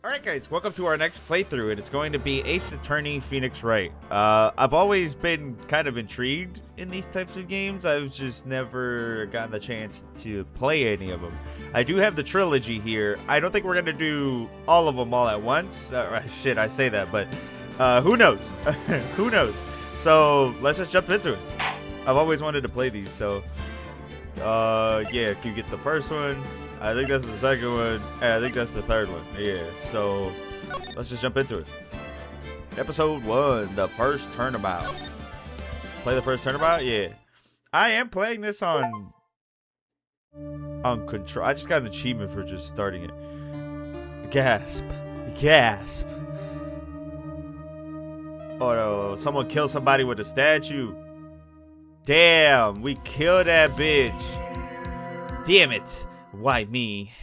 Alright guys, welcome to our next playthrough, and it's going to be Ace Attorney Phoenix Wright. I've always been kind of intrigued in these types of games. I've just never gotten the chance to play any of them. I do have the trilogy here. I don't think we're going to do all of them all at once. Shit, I say that, but who knows? Who knows? So, let's just jump into it. I've always wanted to play these, so... yeah, can you get the first one? I think that's the second one, and I think that's the third one. Yeah, so let's just jump into it. Episode 1, the first turnabout. Play the first turnabout? Yeah. I am playing this on control. I just got an achievement for just starting it. Gasp. Gasp. Oh no, someone killed somebody with a statue. Damn, we killed that bitch. Damn it. Why me?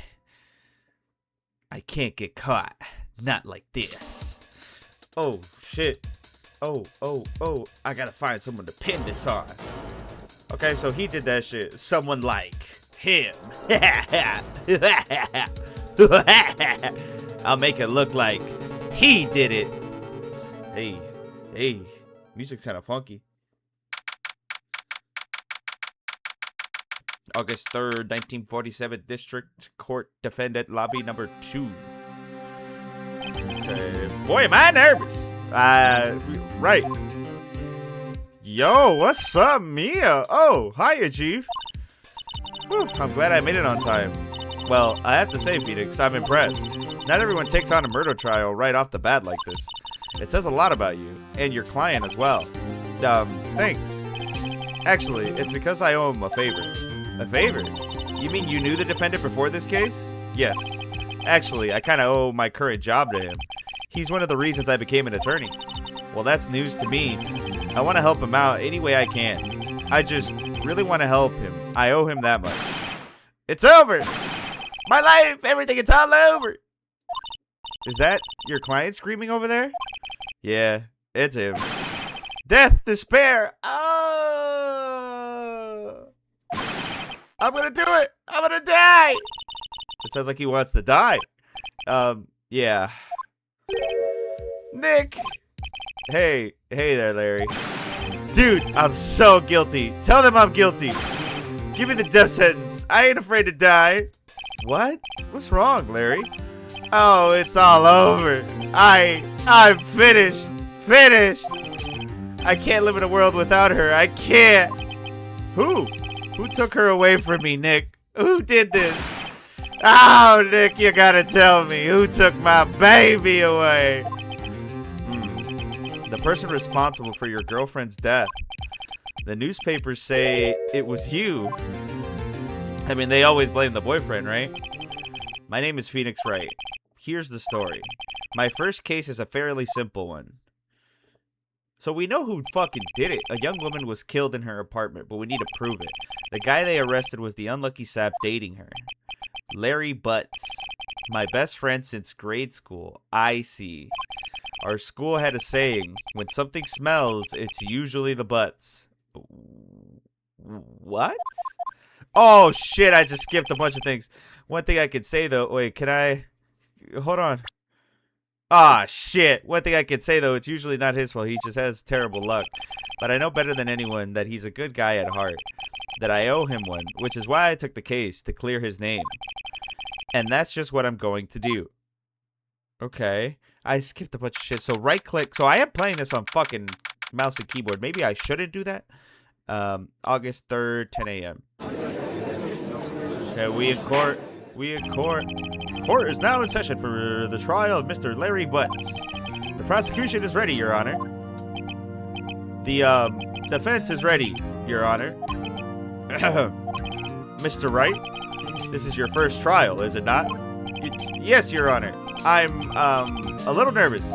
I can't get caught. Not like this. Oh, shit. Oh. I gotta find someone to pin this on. Okay, so he did that shit. Someone like him. I'll make it look like he did it. Hey. Music's kind of funky. August 3rd, 1947, District Court Defendant Lobby number 2. Okay. Boy, am I nervous. Right. Yo, what's up, Mia? Oh, hiya, Chief. Whew, I'm glad I made it on time. Well, I have to say, Phoenix, I'm impressed. Not everyone takes on a murder trial right off the bat like this. It says a lot about you, and your client as well. Thanks. Actually, it's because I owe him a favor. A favor? You mean you knew the defendant before this case? Yes. Actually, I kind of owe my current job to him. He's one of the reasons I became an attorney. Well, that's news to me. I want to help him out any way I can. I just really want to help him. I owe him that much. It's over! My life! Everything, it's all over! Is that your client screaming over there? Yeah, it's him. Death, despair! Oh! I'm gonna do it! I'm gonna die! It sounds like he wants to die. Yeah. Nick! Hey there, Larry. Dude, I'm so guilty. Tell them I'm guilty. Give me the death sentence. I ain't afraid to die. What? What's wrong, Larry? Oh, it's all over. I'm finished. Finished! I can't live in a world without her. I can't. Who? Who took her away from me, Nick? Who did this? Oh, Nick, you gotta tell me. Who took my baby away? The person responsible for your girlfriend's death. The newspapers say it was you. I mean, they always blame the boyfriend, right? My name is Phoenix Wright. Here's the story. My first case is a fairly simple one. So we know who fucking did it. A young woman was killed in her apartment, but we need to prove it. The guy they arrested was the unlucky sap dating her. Larry Butts. My best friend since grade school. I see. Our school had a saying, when something smells, it's usually the butts. What? Oh, shit, I just skipped a bunch of things. One thing I could say, though... Wait, can I... Hold on. Ah, shit. One thing I could say, though, it's usually not his fault. He just has terrible luck. But I know better than anyone that he's a good guy at heart. That I owe him one, which is why I took the case, to clear his name. And that's just what I'm going to do. Okay. I skipped a bunch of shit. So right-click. So I am playing this on fucking mouse and keyboard. Maybe I shouldn't do that. August 3rd, 10 a.m. Okay, we in court. We in court. Court is now in session for the trial of Mr. Larry Butts. The prosecution is ready, Your Honor. The defense is ready, Your Honor. Mr. Wright, this is your first trial, is it not? Yes, Your Honor. I'm a little nervous.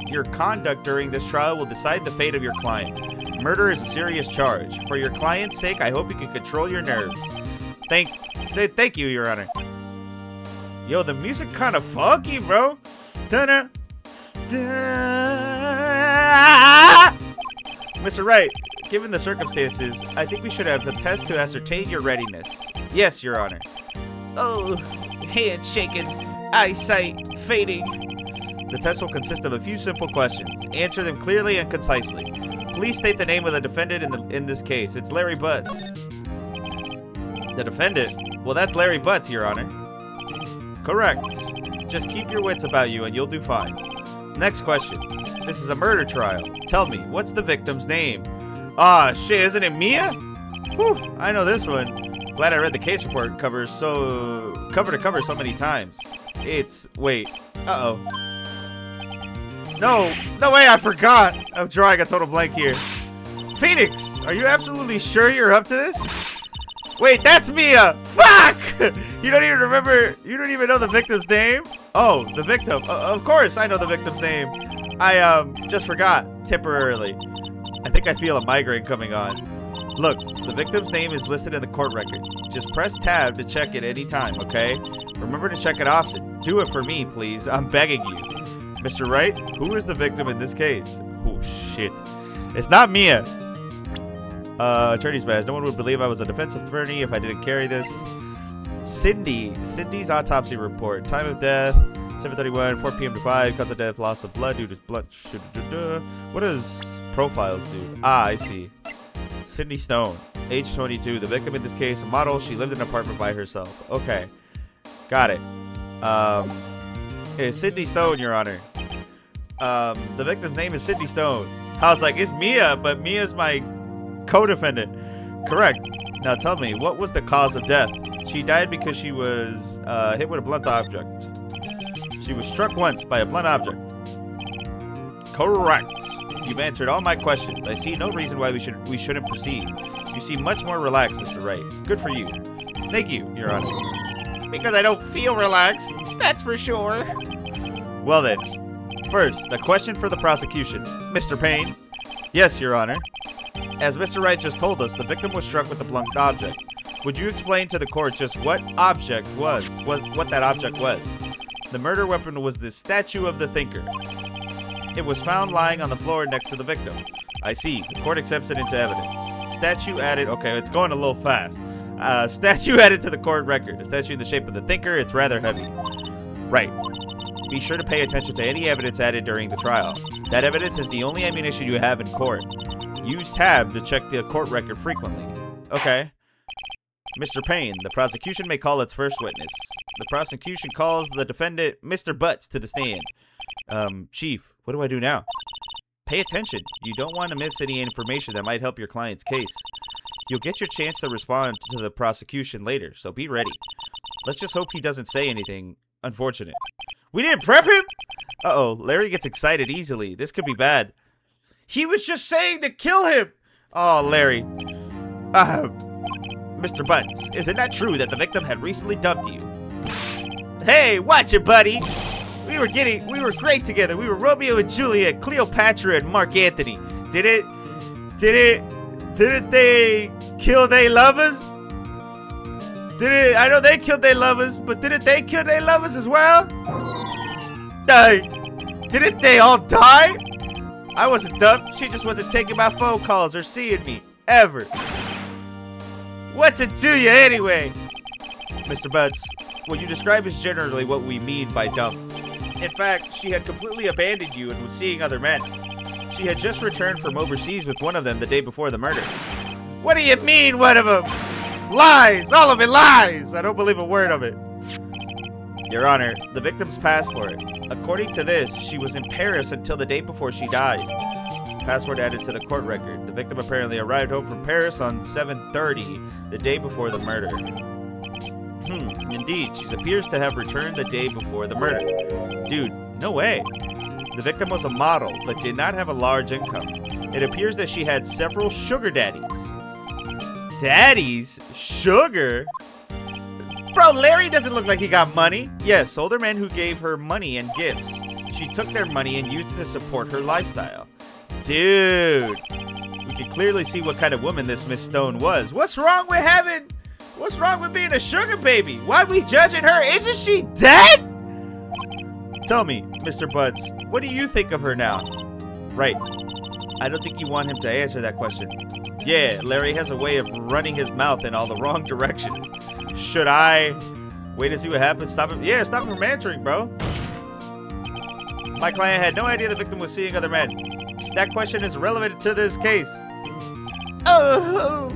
Your conduct during this trial will decide the fate of your client. Murder is a serious charge. For your client's sake, I hope you can control your nerves. Thank you, Your Honor. Yo, the music kind of funky, bro. Da-da. Da. Mr. Wright, given the circumstances, I think we should have a test to ascertain your readiness. Yes, Your Honor. Oh, hand shaking. eyesight fading. The test will consist of a few simple questions. Answer them clearly and concisely. Please state the name of the defendant in this case. It's Larry Butts. The defendant? Well, that's Larry Butts, Your Honor. Correct. Just keep your wits about you and you'll do fine. Next question. This is a murder trial. Tell me, what's the victim's name? Ah, shit, isn't it Mia? Whew, I know this one. Glad I read the case report cover to cover so many times. It's, wait, uh-oh. No way, I forgot. I'm drawing a total blank here. Phoenix, are you absolutely sure you're up to this? Wait, that's Mia! Fuck! You don't even remember, you don't even know the victim's name? Oh, the victim. Of course, I know the victim's name. I, just forgot, temporarily. I think I feel a migraine coming on. Look, the victim's name is listed in the court record. Just press tab to check it any time, okay? Remember to check it often. Do it for me, please. I'm begging you. Mr. Wright, who is the victim in this case? Oh, shit. It's not Mia. Attorney's badge. No one would believe I was a defense attorney if I didn't carry this. Cindy's autopsy report. Time of death, 7:31, 4 p.m. to 5. Cause of death, loss of blood due to blood. What does profiles do? Ah, I see. Cindy Stone, age 22. The victim in this case, a model. She lived in an apartment by herself. Okay. Got it. It's Cindy Stone, Your Honor. The victim's name is Cindy Stone. I was like, it's Mia, but Mia's my co-defendant. Correct. Now tell me, what was the cause of death? She died because she was hit with a blunt object. She was struck once by a blunt object. Correct. You've answered all my questions. I see no reason why we shouldn't proceed. You seem much more relaxed, Mr. Wright. Good for you. Thank you, Your Honor. Because I don't feel relaxed, that's for sure. Well then, first, the question for the prosecution. Mr. Payne? Yes, Your Honor. As Mr. Wright just told us, the victim was struck with a blunt object. Would you explain to the court just what that object was? The murder weapon was the statue of the thinker. It was found lying on the floor next to the victim. I see. The court accepts it into evidence. Statue added. Okay, it's going a little fast. Statue added to the court record. A statue in the shape of the thinker. It's rather heavy. Right. Be sure to pay attention to any evidence added during the trial. That evidence is the only ammunition you have in court. Use tab to check the court record frequently. Okay. Mr. Payne, the prosecution may call its first witness. The prosecution calls the defendant, Mr. Butts, to the stand. Chief, what do I do now? Pay attention. You don't want to miss any information that might help your client's case. You'll get your chance to respond to the prosecution later, so be ready. Let's just hope he doesn't say anything unfortunate. We didn't prep him? Uh-oh, Larry gets excited easily. This could be bad. He was just saying to kill him! Oh, Larry. Mr. Butts, is it not true that the victim had recently dumped you? Hey, watch it, buddy! We were great together. We were Romeo and Juliet, Cleopatra and Mark Antony. Didn't they kill their lovers? I know they killed their lovers, but didn't they kill their lovers as well? Didn't they all die? I wasn't dumped. She just wasn't taking my phone calls or seeing me, ever. What's it to you anyway? Mr. Butts, what you describe is generally what we mean by dumped. In fact, she had completely abandoned you and was seeing other men. She had just returned from overseas with one of them the day before the murder. What do you mean, one of them? Lies! All of it lies! I don't believe a word of it. Your Honor, the victim's passport. According to this, she was in Paris until the day before she died. Passport added to the court record. The victim apparently arrived home from Paris on 7:30, the day before the murder. Indeed, she appears to have returned the day before the murder. Dude, no way. The victim was a model, but did not have a large income. It appears that she had several sugar daddies. Daddies? Sugar? Bro, Larry doesn't look like he got money. Yes, older men who gave her money and gifts. She took their money and used it to support her lifestyle. Dude, we can clearly see what kind of woman this Miss Stone was. What's wrong with being a sugar baby? Why are we judging her? Isn't she dead? Tell me, Mr. Butts, what do you think of her now? Right. I don't think you want him to answer that question. Yeah, Larry has a way of running his mouth in all the wrong directions. Should I Wait to see what happens. Stop him. Yeah, stop him from answering, bro. My client had no idea the victim was seeing other men. That question is relevant to this case. Oh,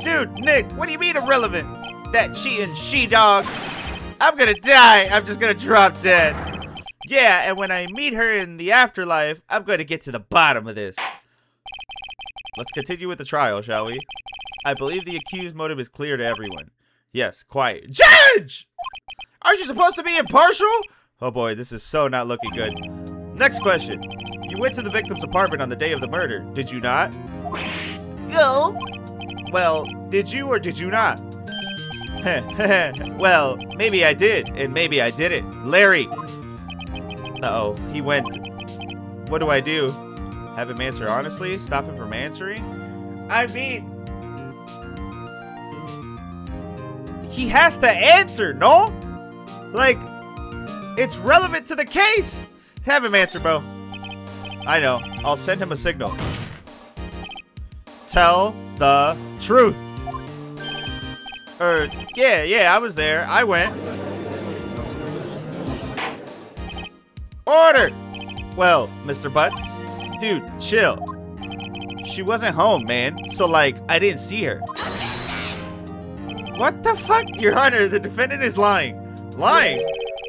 dude, Nick, what do you mean irrelevant? That she-dog. I'm gonna die. I'm just gonna drop dead. Yeah, and when I meet her in the afterlife, I'm gonna get to the bottom of this. Let's continue with the trial, shall we? I believe the accused motive is clear to everyone. Yes, quiet. Judge! Aren't you supposed to be impartial? Oh boy, this is so not looking good. Next question. You went to the victim's apartment on the day of the murder, did you not? No. Well, did you or did you not? Well, maybe I did, and maybe I didn't. Larry! Uh-oh, he went. What do I do? Have him answer honestly? Stop him from answering? I mean... he has to answer, no? Like, it's relevant to the case. Have him answer, bro. I know. I'll send him a signal. Tell the truth. Yeah, I was there. I went. Order! Well, Mr. Butts, dude, chill. She wasn't home, man. So, like, I didn't see her. What the fuck? Your Honor, the defendant is lying. Lying?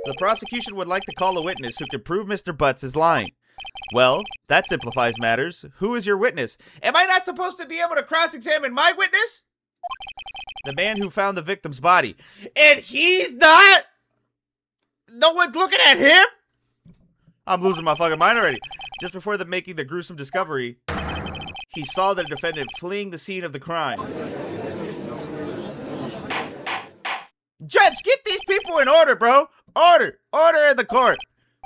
The prosecution would like to call a witness who can prove Mr. Butts is lying. Well, that simplifies matters. Who is your witness? Am I not supposed to be able to cross-examine my witness? The man who found the victim's body. And he's not? No one's looking at him? I'm losing my fucking mind already. Just before making the gruesome discovery, he saw the defendant fleeing the scene of the crime. Judge, get these people in order, bro. Order. Order in the court.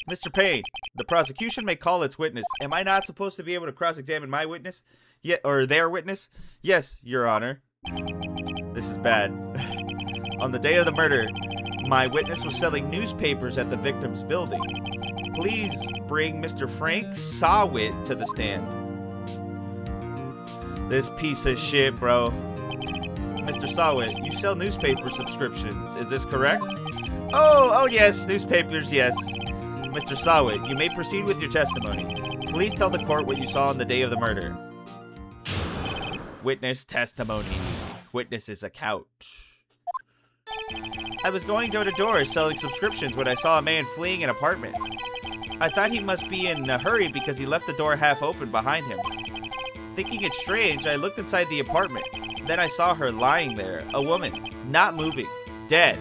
Mr. Payne, the prosecution may call its witness. Am I not supposed to be able to cross-examine my witness? Yeah, or their witness? Yes, Your Honor. This is bad. On the day of the murder, my witness was selling newspapers at the victim's building. Please bring Mr. Frank Sawit to the stand. This piece of shit, bro. Mr. Sawit, you sell newspaper subscriptions. Is this correct? Oh, yes, newspapers, yes. Mr. Sawit, you may proceed with your testimony. Please tell the court what you saw on the day of the murder. Witness testimony. Witness's account. I was going door to door selling subscriptions when I saw a man fleeing an apartment. I thought he must be in a hurry because he left the door half open behind him. Thinking it strange, I looked inside the apartment. Then I saw her lying there, a woman, not moving, dead.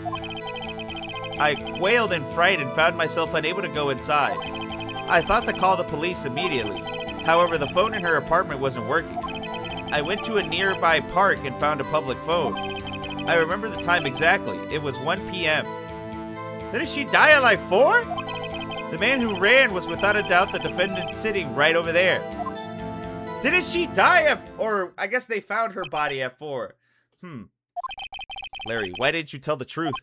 I quailed in fright and found myself unable to go inside. I thought to call the police immediately. However, the phone in her apartment wasn't working. I went to a nearby park and found a public phone. I remember the time exactly. It was 1 p.m. Didn't she die at like 4? The man who ran was without a doubt the defendant sitting right over there. Didn't she die at... or I guess they found her body at 4. Larry, why didn't you tell the truth?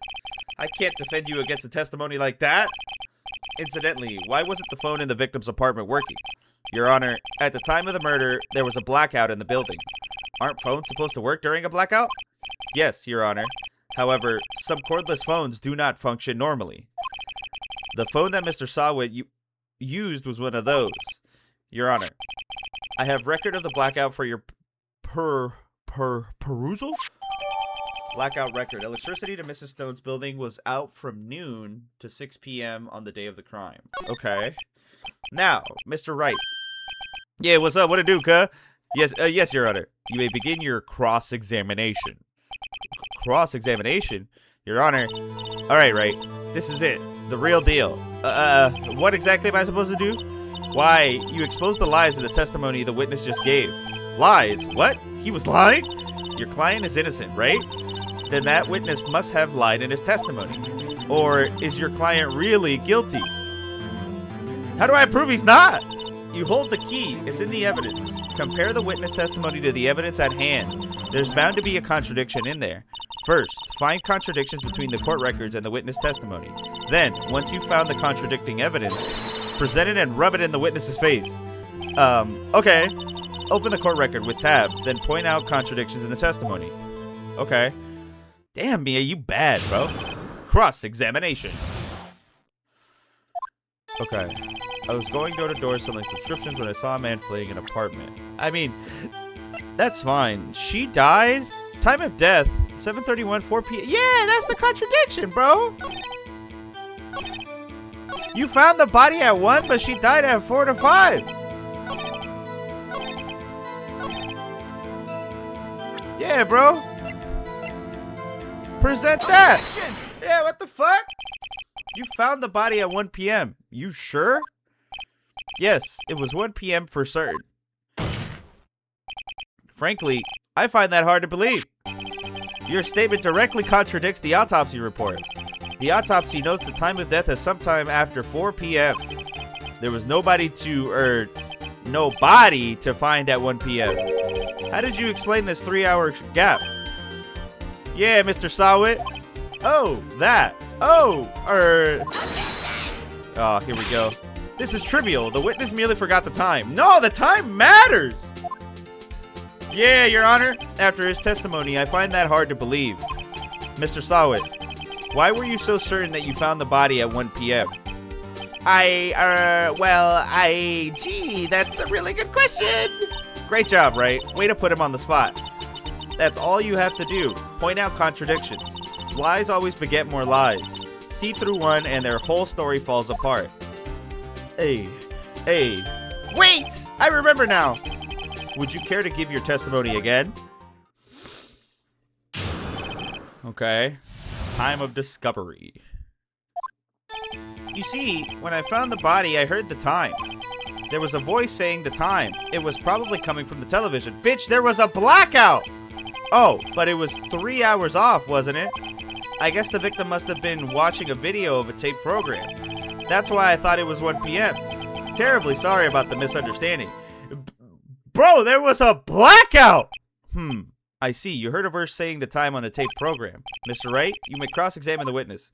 I can't defend you against a testimony like that. Incidentally, why wasn't the phone in the victim's apartment working? Your Honor, at the time of the murder, there was a blackout in the building. Aren't phones supposed to work during a blackout? Yes, Your Honor. However, some cordless phones do not function normally. The phone that Mr. Sawit used was one of those. Your Honor, I have record of the blackout for your perusal? Blackout record. Electricity to Mrs. Stone's building was out from noon to 6 p.m. on the day of the crime. Okay. Now, Mr. Wright. Yeah, what's up? What it do, cuh? Yes, Your Honor. You may begin your cross-examination. Cross-examination? Your Honor. All right, Wright. This is it. The real deal. What exactly am I supposed to do? Why, you exposed the lies in the testimony the witness just gave. Lies? What? He was lying? Your client is innocent, right? Then that witness must have lied in his testimony. Or is your client really guilty? How do I prove he's not? You hold the key. It's in the evidence. Compare the witness testimony to the evidence at hand. There's bound to be a contradiction in there. First, find contradictions between the court records and the witness testimony. Then, once you've found the contradicting evidence, present it and rub it in the witness's face. Okay. Open the court record with tab, then point out contradictions in the testimony. Okay. Damn, Mia, you bad, bro. Cross-examination. Okay. I was going door to door selling subscriptions when I saw a man fleeing an apartment. I mean, that's fine. She died? Time of death, 7:31, 4 p.m. Yeah, that's the contradiction, bro. You found the body at 1, but she died at 4 to 5. Yeah, bro. Present that. Yeah, what the fuck? You found the body at 1 p.m. You sure? Yes, it was 1 p.m. for certain. Frankly, I find that hard to believe. Your statement directly contradicts the autopsy report. The autopsy notes the time of death as sometime after 4 p.m. There was nobody to find at 1 p.m. How did you explain this 3-hour gap? Yeah, Mr. Sawit. Oh, that. Oh, oh, here we go. This is trivial. The witness merely forgot the time. No, the time matters. Yeah, Your Honor. After his testimony, I find that hard to believe. Mr. Sawit, why were you so certain that you found the body at 1 p.m.? Gee, that's a really good question. Great job, Wright. Way to put him on the spot. That's all you have to do. Point out contradictions. Lies always beget more lies. See through one and their whole story falls apart. Hey. Wait! I remember now. Would you care to give your testimony again? Okay. Time of discovery. You see, when I found the body, I heard the time. There was a voice saying the time. It was probably coming from the television. Bitch, there was a blackout! Oh, but it was 3 hours off, wasn't it? I guess the victim must have been watching a video of a taped program. That's why I thought it was 1 p.m. Terribly sorry about the misunderstanding. Bro, there was a blackout! I see. You heard of her saying the time on a taped program. Mr. Wright, you may cross-examine the witness.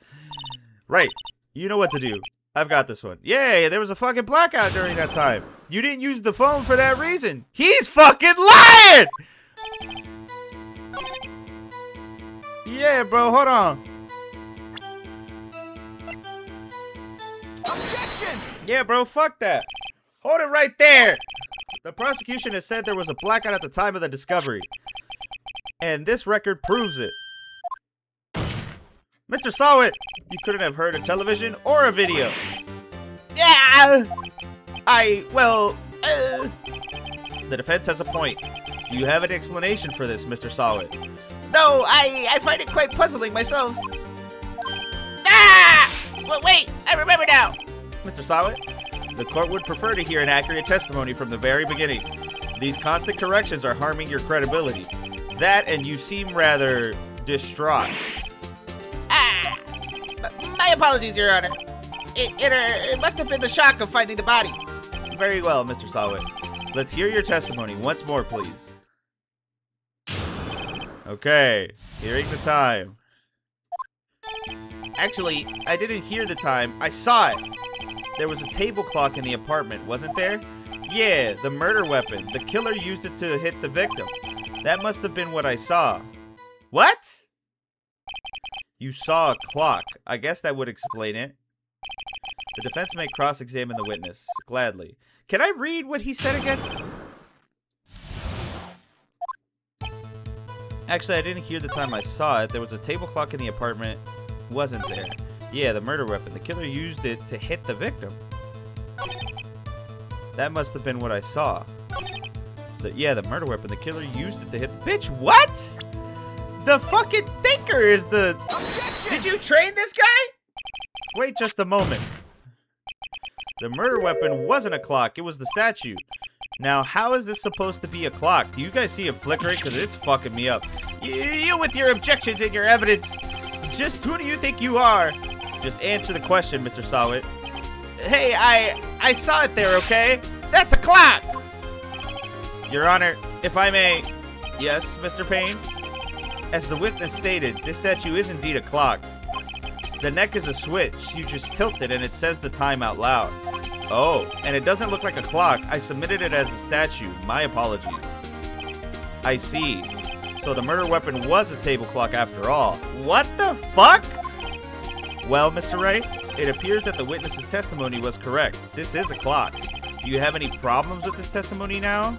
Right. You know what to do. I've got this one. Yeah, there was a fucking blackout during that time. You didn't use the phone for that reason. He's fucking lying! Yeah, bro, hold on. Objection! Yeah, bro, fuck that. Hold it right there. The prosecution has said there was a blackout at the time of the discovery. And this record proves it. Mr. Sawit, you couldn't have heard a television or a video. Yeah! The defense has a point. Do you have an explanation for this, Mr. Sawit? No, I find it quite puzzling myself. Ah! Wait, I remember now. Mr. Sawit, the court would prefer to hear an accurate testimony from the very beginning. These constant corrections are harming your credibility. That and you seem rather distraught. My apologies, Your Honor. It must have been the shock of finding the body. Very well, Mr. Sawit. Let's hear your testimony once more, please. Okay, hearing the time. Actually, I didn't hear the time. I saw it. There was a table clock in the apartment, wasn't there? Yeah, the murder weapon. The killer used it to hit the victim. That must have been what I saw. What? You saw a clock. I guess that would explain it. The defense may cross-examine the witness. Gladly. Can I read what he said again? Actually, I didn't hear the time I saw it. There was a table clock in the apartment. Wasn't there? Yeah, the murder weapon. The killer used it to hit the victim. That must have been what I saw. Yeah, the murder weapon. The killer used it to hit the... Bitch, what? The fucking thinker is the... Objection! Did you train this guy? Wait just a moment. The murder weapon wasn't a clock. It was the statue. Now, how is this supposed to be a clock? Do you guys see it flickering? Because it's fucking me up. You with your objections and your evidence. Just who do you think you are? Just answer the question, Mr. Sawit. Hey, I saw it there, okay? That's a clock! Your Honor, if I may... Yes, Mr. Payne? As the witness stated, this statue is indeed a clock. The neck is a switch. You just tilt it and it says the time out loud. Oh, and it doesn't look like a clock. I submitted it as a statue. My apologies. I see. So the murder weapon was a table clock after all. What the fuck? Well, Mr. Wright, it appears that the witness's testimony was correct. This is a clock. Do you have any problems with this testimony now?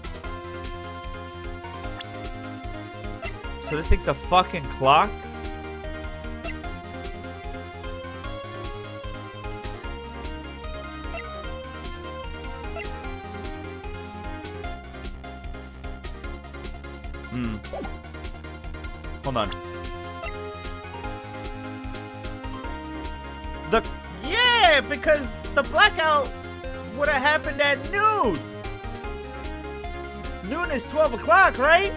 So this thing's a fucking clock? Hold on. Yeah, because the blackout would have happened at noon. Noon is 12 o'clock, right?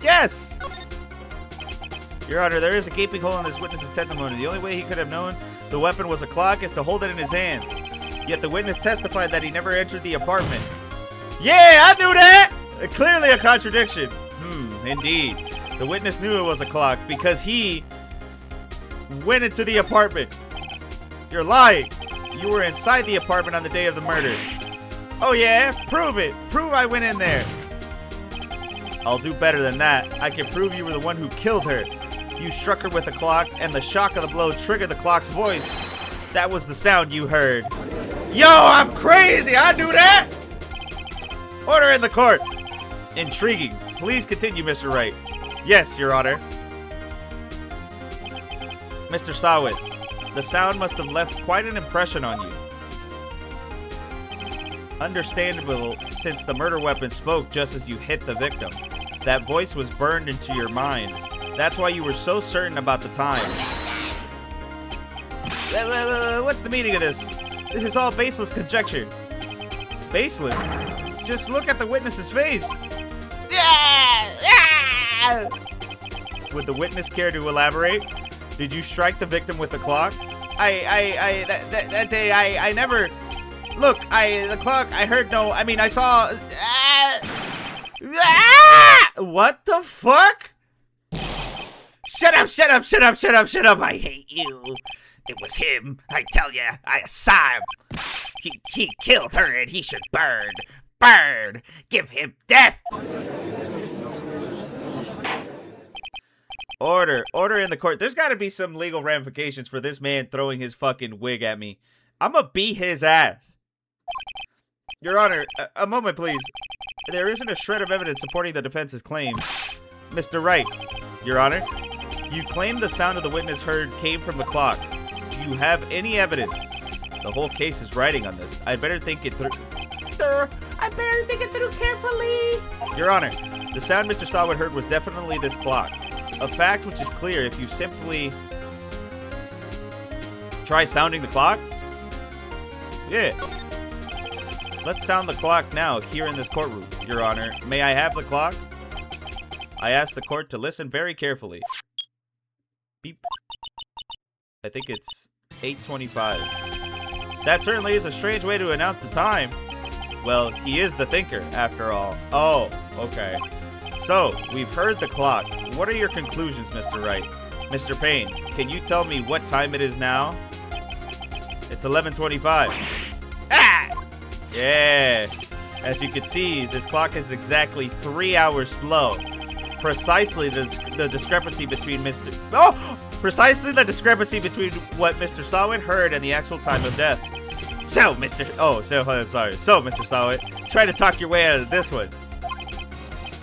Yes. Your Honor, there is a gaping hole in this witness's testimony. The only way he could have known the weapon was a clock is to hold it in his hands. Yet the witness testified that he never entered the apartment. Yeah, I knew that! Clearly a contradiction. Indeed. The witness knew it was a clock because he went into the apartment. You're lying. You were inside the apartment on the day of the murder. Oh yeah? Prove it. Prove I went in there. I'll do better than that. I can prove you were the one who killed her. You struck her with the clock, and the shock of the blow triggered the clock's voice. That was the sound you heard. Yo, I'm crazy! I knew that! Order in the court. Intriguing. Please continue, Mr. Wright. Yes, Your Honor. Mr. Sawit, the sound must have left quite an impression on you. Understandable, since the murder weapon spoke just as you hit the victim. That voice was burned into your mind. That's why you were so certain about the time. What's the meaning of this? This is all baseless conjecture. Baseless? Just look at the witness's face. Would the witness care to elaborate? Did you strike the victim with the clock? That day, I never... Look, the clock, I heard no... I mean, I saw... What the fuck? Shut up, shut up, shut up, shut up, shut up. I hate you. It was him. I tell ya, I saw him. He killed her and he should burn. Burn. Give him death. Order in the court. There's got to be some legal ramifications for this man throwing his fucking wig at me. I'm gonna beat his ass. Your Honor, a moment, please. There isn't a shred of evidence supporting the defense's claim. Mr. Wright, Your Honor, you claim the sound of the witness heard came from the clock. Do you have any evidence? The whole case is riding on this. I better think it through. I better think it through carefully. Your Honor, the sound Mr. Sawit heard was definitely this clock. A fact which is clear if you simply try sounding the clock. Yeah. Let's sound the clock now here in this courtroom, Your Honor. May I have the clock? I ask the court to listen very carefully. Beep. I think it's 8:25. That certainly is a strange way to announce the time. Well, he is the thinker, after all. Oh, okay. So, we've heard the clock. What are your conclusions, Mr. Wright? Mr. Payne, can you tell me what time it is now? It's 11:25. Ah! Yeah. As you can see, this clock is exactly 3 hours slow. Precisely the discrepancy between precisely the discrepancy between what Mr. Sawit heard and the actual time of death. So, Mr. Sawit, try to talk your way out of this one.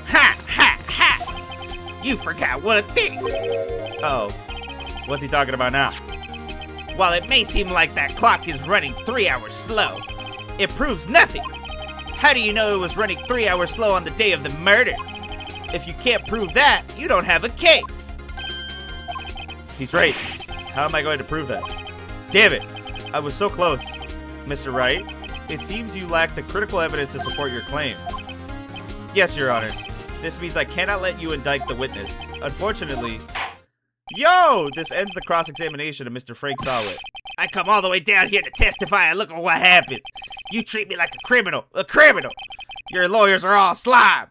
Ha! Ha! Ha! You forgot one thing. Uh-oh. What's he talking about now? While it may seem like that clock is running 3 hours slow, it proves nothing. How do you know it was running 3 hours slow on the day of the murder? If you can't prove that, you don't have a case. He's right. How am I going to prove that? Damn it. I was so close. Mr. Wright, it seems you lack the critical evidence to support your claim. Yes, Your Honor. This means I cannot let you indict the witness. Unfortunately... Yo! This ends the cross-examination of Mr. Frank Sawit. I come all the way down here to testify and look at what happened. You treat me like a criminal. A criminal! Your lawyers are all slob.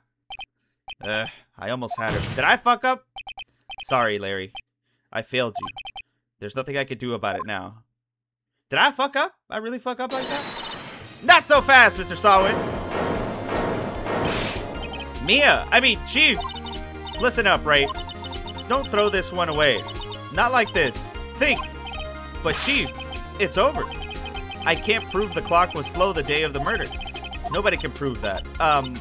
I almost had him. Did I fuck up? Sorry, Larry. I failed you. There's nothing I can do about it now. Did I fuck up? I really fuck up like that? Not so fast, Mr. Sawit. Chief. Listen up, Wright. Don't throw this one away. Not like this. Think. But Chief, it's over. I can't prove the clock was slow the day of the murder. Nobody can prove that.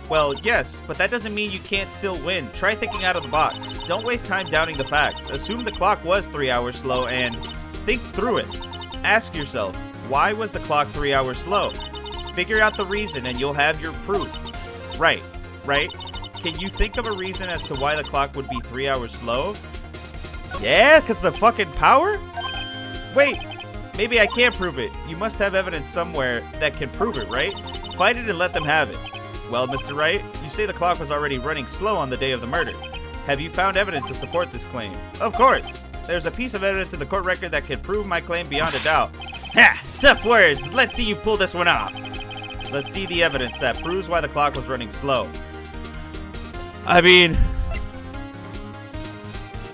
Well, yes, but that doesn't mean you can't still win. Try thinking out of the box. Don't waste time doubting the facts. Assume the clock was 3 hours slow and think through it. Ask yourself, why was the clock 3 hours slow? Figure out the reason and you'll have your proof. Right. Can you think of a reason as to why the clock would be 3 hours slow? Yeah, because the fucking power? Wait, maybe I can't prove it. You must have evidence somewhere that can prove it, right? Find it and let them have it. Well, Mr. Wright, you say the clock was already running slow on the day of the murder. Have you found evidence to support this claim? Of course. There's a piece of evidence in the court record that can prove my claim beyond a doubt. Ha! Tough words. Let's see you pull this one off. Let's see the evidence that proves why the clock was running slow. I mean...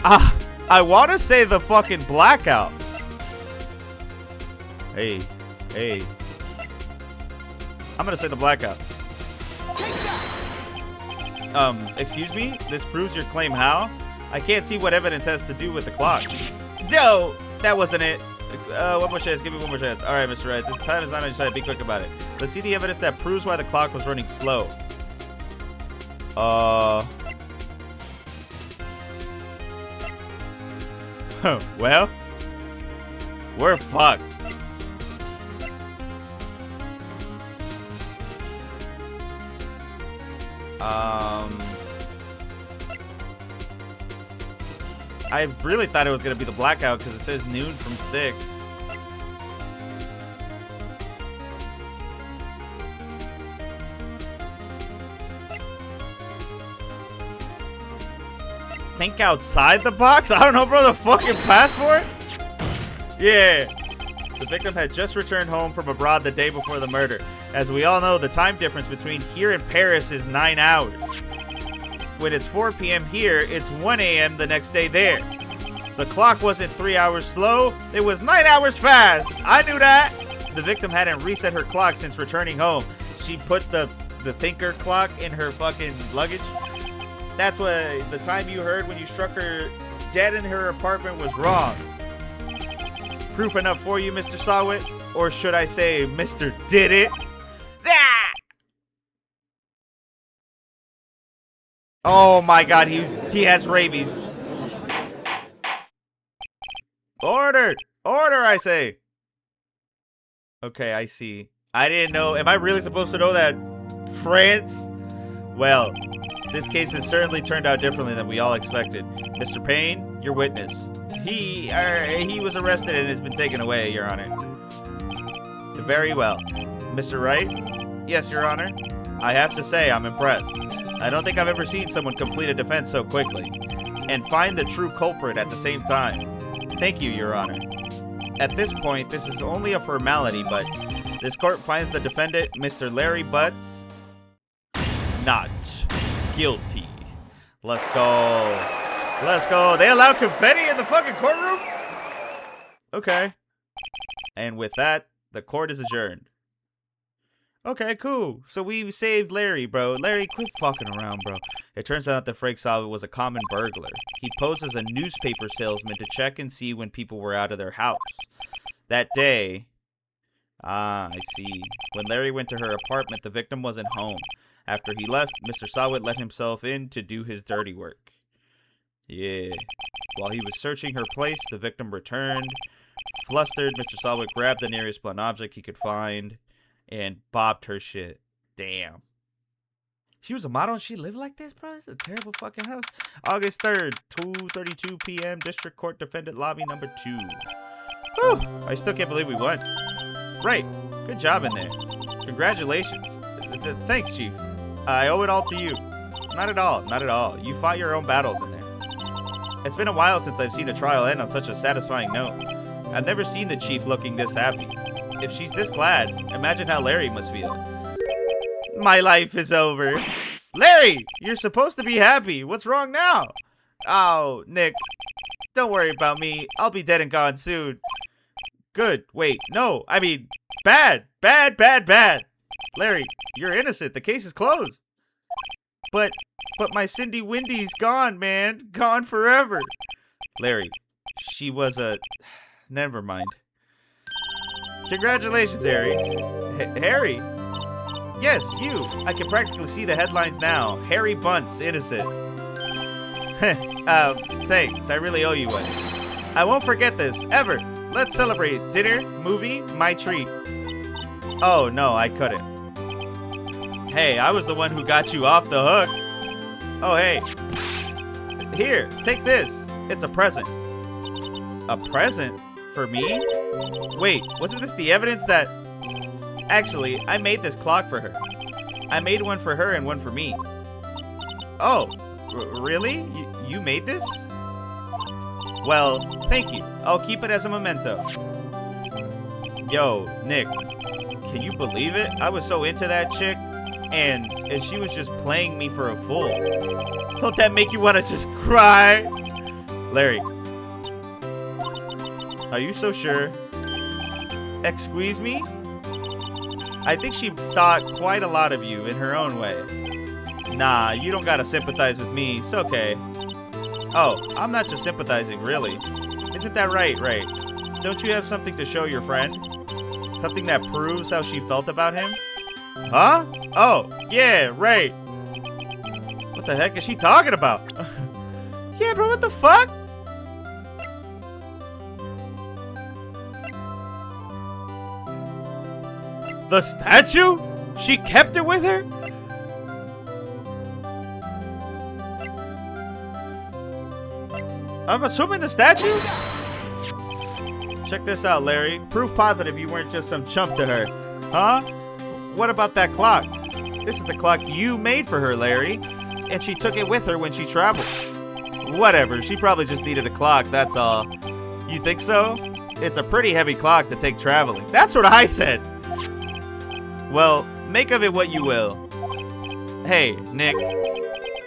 I want to say the fucking blackout. Hey. I'm gonna say the blackout. Excuse me? This proves your claim how? I can't see what evidence has to do with the clock. No, that wasn't it. One more chance. Give me one more chance. All right, Mr. Wright. This time is not on your side. Be quick about it. Let's see the evidence that proves why the clock was running slow. Well, we're fucked. I really thought it was gonna be the blackout because it says noon from 6. Think outside the box? I don't know, bro. The fucking passport? Yeah. The victim had just returned home from abroad the day before the murder. As we all know, the time difference between here and Paris is 9 hours. When it's 4 p.m. here, it's 1 a.m. the next day there. The clock wasn't 3 hours slow, it was 9 hours fast. I knew that. The victim hadn't reset her clock since returning home. She put the thinker clock in her fucking luggage. That's what the time you heard when you struck her dead in her apartment was wrong. Proof enough for you, Mr. Sawit? Or should I say, Mr. Did It? Ah! Oh my god, he has rabies. Order! Order, I say! Okay, I see. I didn't know. Am I really supposed to know that? France? Well, this case has certainly turned out differently than we all expected. Mr. Payne, your witness. He was arrested and has been taken away, Your Honor. Very well. Mr. Wright? Yes, Your Honor. I have to say, I'm impressed. I don't think I've ever seen someone complete a defense so quickly. And find the true culprit at the same time. Thank you, Your Honor. At this point, this is only a formality, but this court finds the defendant, Mr. Larry Butts, not guilty. Let's go. Let's go. They allow confetti in the fucking courtroom? Okay. And with that, the court is adjourned. Okay, cool. So we saved Larry, bro. Larry, quit fucking around, bro. It turns out that Frank Salvit was a common burglar. He posed as a newspaper salesman to check and see when people were out of their house. That day... I see. When Larry went to her apartment, the victim wasn't home. After he left, Mr. Sawit let himself in to do his dirty work. Yeah. While he was searching her place, the victim returned. Flustered, Mr. Sawit grabbed the nearest blunt object he could find and bopped her shit. Damn. She was a model and she lived like this, bro? This is a terrible fucking house. August 3rd, 2:32 p.m., District Court Defendant Lobby number 2. Whew. I still can't believe we won. Right. Good job in there. Congratulations. Thanks, Chief. I owe it all to you. Not at all. Not at all. You fought your own battles in there. It's been a while since I've seen a trial end on such a satisfying note. I've never seen the Chief looking this happy. If she's this glad, imagine how Larry must feel. My life is over. Larry, you're supposed to be happy. What's wrong now? Oh, Nick. Don't worry about me. I'll be dead and gone soon. Good. Wait, no. I mean, bad. Bad, bad, bad. Larry, you're innocent. The case is closed. But my Cindy Windy's gone, man. Gone forever. Larry, she was a... Never mind. Congratulations, Harry. Harry? Yes, you. I can practically see the headlines now. Harry Bunce, innocent. Thanks. I really owe you one. I won't forget this, ever. Let's celebrate. Dinner, movie, my treat. Oh, no, I couldn't. Hey, I was the one who got you off the hook. Oh, hey. Here, take this. It's a present. A present? For me? Wait, wasn't this the evidence that... Actually, I made this clock for her. I made one for her and one for me. Oh, really? You made this? Well, thank you. I'll keep it as a memento. Yo, Nick, can you believe it? I was so into that chick, and she was just playing me for a fool. Don't that make you want to just cry? Larry, are you so sure? Excuse me? I think she thought quite a lot of you in her own way. Nah, you don't gotta sympathize with me. It's okay. Oh, I'm not just sympathizing, really. Isn't that right, Wright? Don't you have something to show your friend? Something that proves how she felt about him? Huh? Oh, yeah, right. What the heck is she talking about? Yeah, bro, what the fuck? The statue? She kept it with her? I'm assuming the statue? Check this out, Larry. Proof positive you weren't just some chump to her. Huh? What about that clock? This is the clock you made for her, Larry. And she took it with her when she traveled. Whatever, she probably just needed a clock, that's all. You think so? It's a pretty heavy clock to take traveling. That's what I said. Well, make of it what you will. Hey, Nick.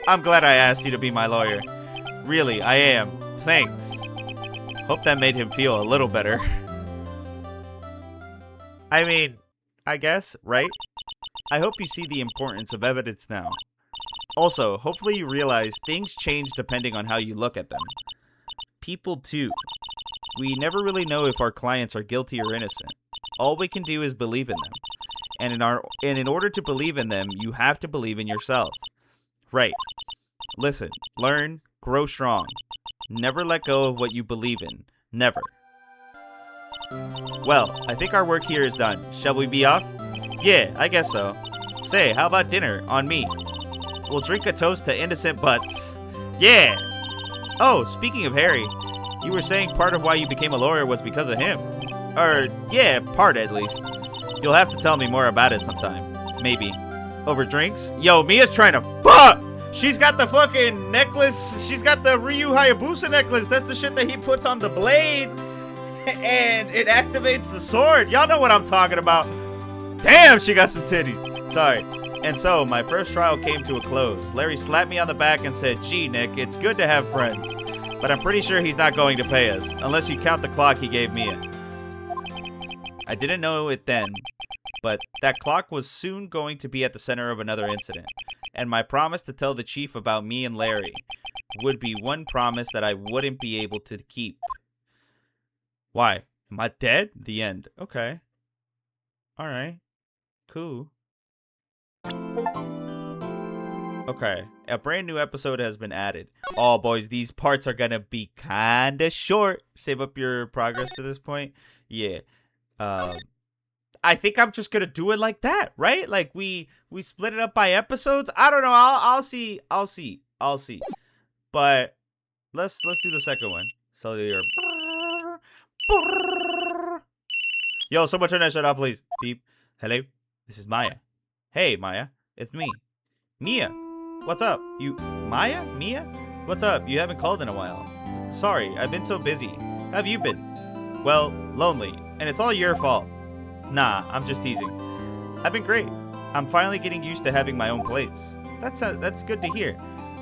I'm glad I asked you to be my lawyer. Really, I am. Thanks. Hope that made him feel a little better. I mean, I guess, right? I hope you see the importance of evidence now. Also, hopefully you realize things change depending on how you look at them. People too. We never really know if our clients are guilty or innocent. All we can do is believe in them. And in order to believe in them, you have to believe in yourself. Right. Listen, learn, grow strong. Never let go of what you believe in. Never. Well, I think our work here is done. Shall we be off? Yeah, I guess so. Say, how about dinner? On me. We'll drink a toast to innocent butts. Yeah! Oh, speaking of Harry, you were saying part of why you became a lawyer was because of him. Or, yeah, part at least. You'll have to tell me more about it sometime. Maybe. Over drinks? Yo, Mia's trying to fuck! She's got the fucking necklace. She's got the Ryu Hayabusa necklace. That's the shit that he puts on the blade. And it activates the sword. Y'all know what I'm talking about. Damn, she got some titties. Sorry. And so, my first trial came to a close. Larry slapped me on the back and said, gee, Nick, it's good to have friends. But I'm pretty sure he's not going to pay us. Unless you count the clock he gave Mia. I didn't know it then, but that clock was soon going to be at the center of another incident. And my promise to tell the chief about me and Larry would be one promise that I wouldn't be able to keep. Why? Am I dead? The end. Okay. Alright. Cool. Okay. A brand new episode has been added. Oh, boys, these parts are gonna be kinda short. Save up your progress to this point. Yeah. I think I'm just gonna do it like that, right? Like we split it up by episodes. I don't know. I'll see. But let's do the second one. So you're... Yo, someone turn that shit off, please. Beep. Hello, this is Maya. Hey, Maya, it's me. Mia, what's up? Maya? Mia? What's up? You haven't called in a while. Sorry, I've been so busy. How have you been? Well, lonely, and it's all your fault. Nah, I'm just teasing. I've been great. I'm finally getting used to having my own place. That's good to hear.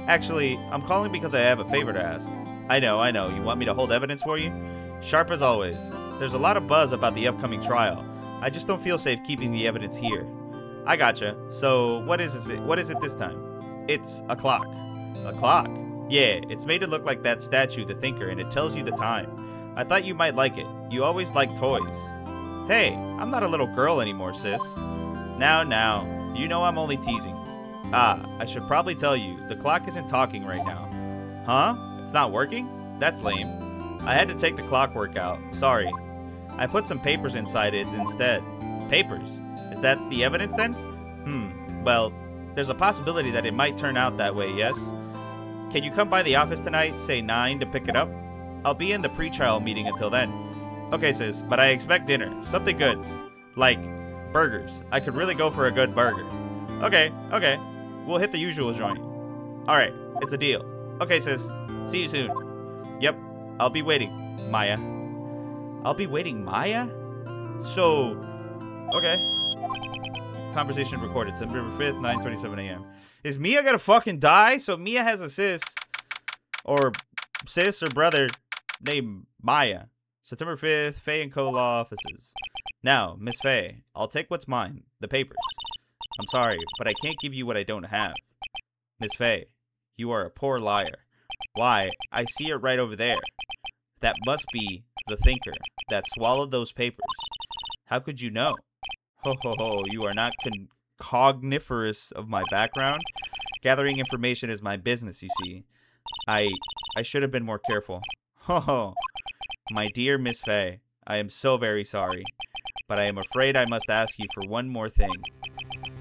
Actually, I'm calling because I have a favor to ask. I know. You want me to hold evidence for you? Sharp as always. There's a lot of buzz about the upcoming trial. I just don't feel safe keeping the evidence here. I gotcha. So, what is it this time? It's a clock. A clock? Yeah, it's made to look like that statue, the Thinker, and it tells you the time. I thought you might like it. You always like toys. Hey, I'm not a little girl anymore, sis. Now, you know I'm only teasing. Ah, I should probably tell you, the clock isn't talking right now. Huh? It's not working? That's lame. I had to take the clockwork out. Sorry. I put some papers inside it instead. Papers? Is that the evidence then? Well, there's a possibility that it might turn out that way, yes? Can you come by the office tonight, say 9, to pick it up? I'll be in the pre-trial meeting until then. Okay, sis, but I expect dinner. Something good. Like, burgers. I could really go for a good burger. Okay. We'll hit the usual joint. Alright, it's a deal. Okay, sis. See you soon. Yep, I'll be waiting, Maya. I'll be waiting, Maya? So, okay. Conversation recorded, September 5th, 9:27 a.m. Is Mia gonna fucking die? So Mia has a sis or brother named Maya. September 5th, Faye & Co. law offices. Now, Miss Faye, I'll take what's mine, the papers. I'm sorry, but I can't give you what I don't have. Miss Faye, you are a poor liar. Why, I see it right over there. That must be the Thinker that swallowed those papers. How could you know? Ho, you are not cogniferous of my background. Gathering information is my business, you see. I should have been more careful. Ho, my dear Miss Faye, I am so very sorry, but I am afraid I must ask you for one more thing.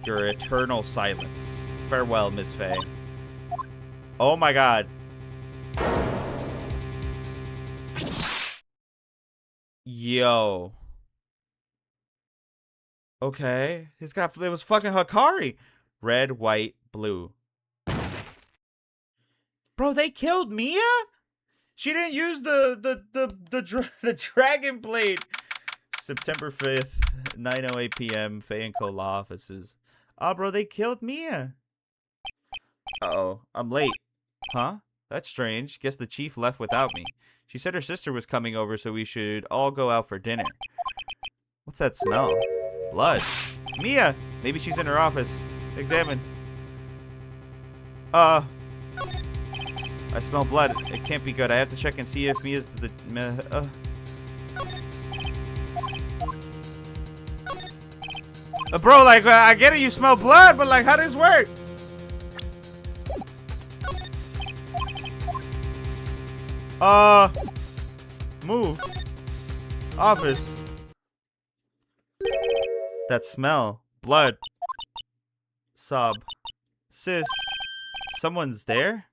Your eternal silence. Farewell, Miss Faye. Oh my god. Yo. Okay. It was fucking Hikari. Red, white, blue. Bro, they killed Mia? She didn't use the dragon blade. September 5th, 9:08 p.m. Faye & Co. law offices. Oh, bro, they killed Mia. Uh-oh, I'm late. Huh? That's strange. Guess the chief left without me. She said her sister was coming over, so we should all go out for dinner. What's that smell? Blood. Mia! Maybe she's in her office. Examine. I smell blood. It can't be good. I have to check and see if Mia's bro, like, I get it, you smell blood, but, like, how does this work? Move. Office. That smell. Blood. Sob. Sis. Someone's there?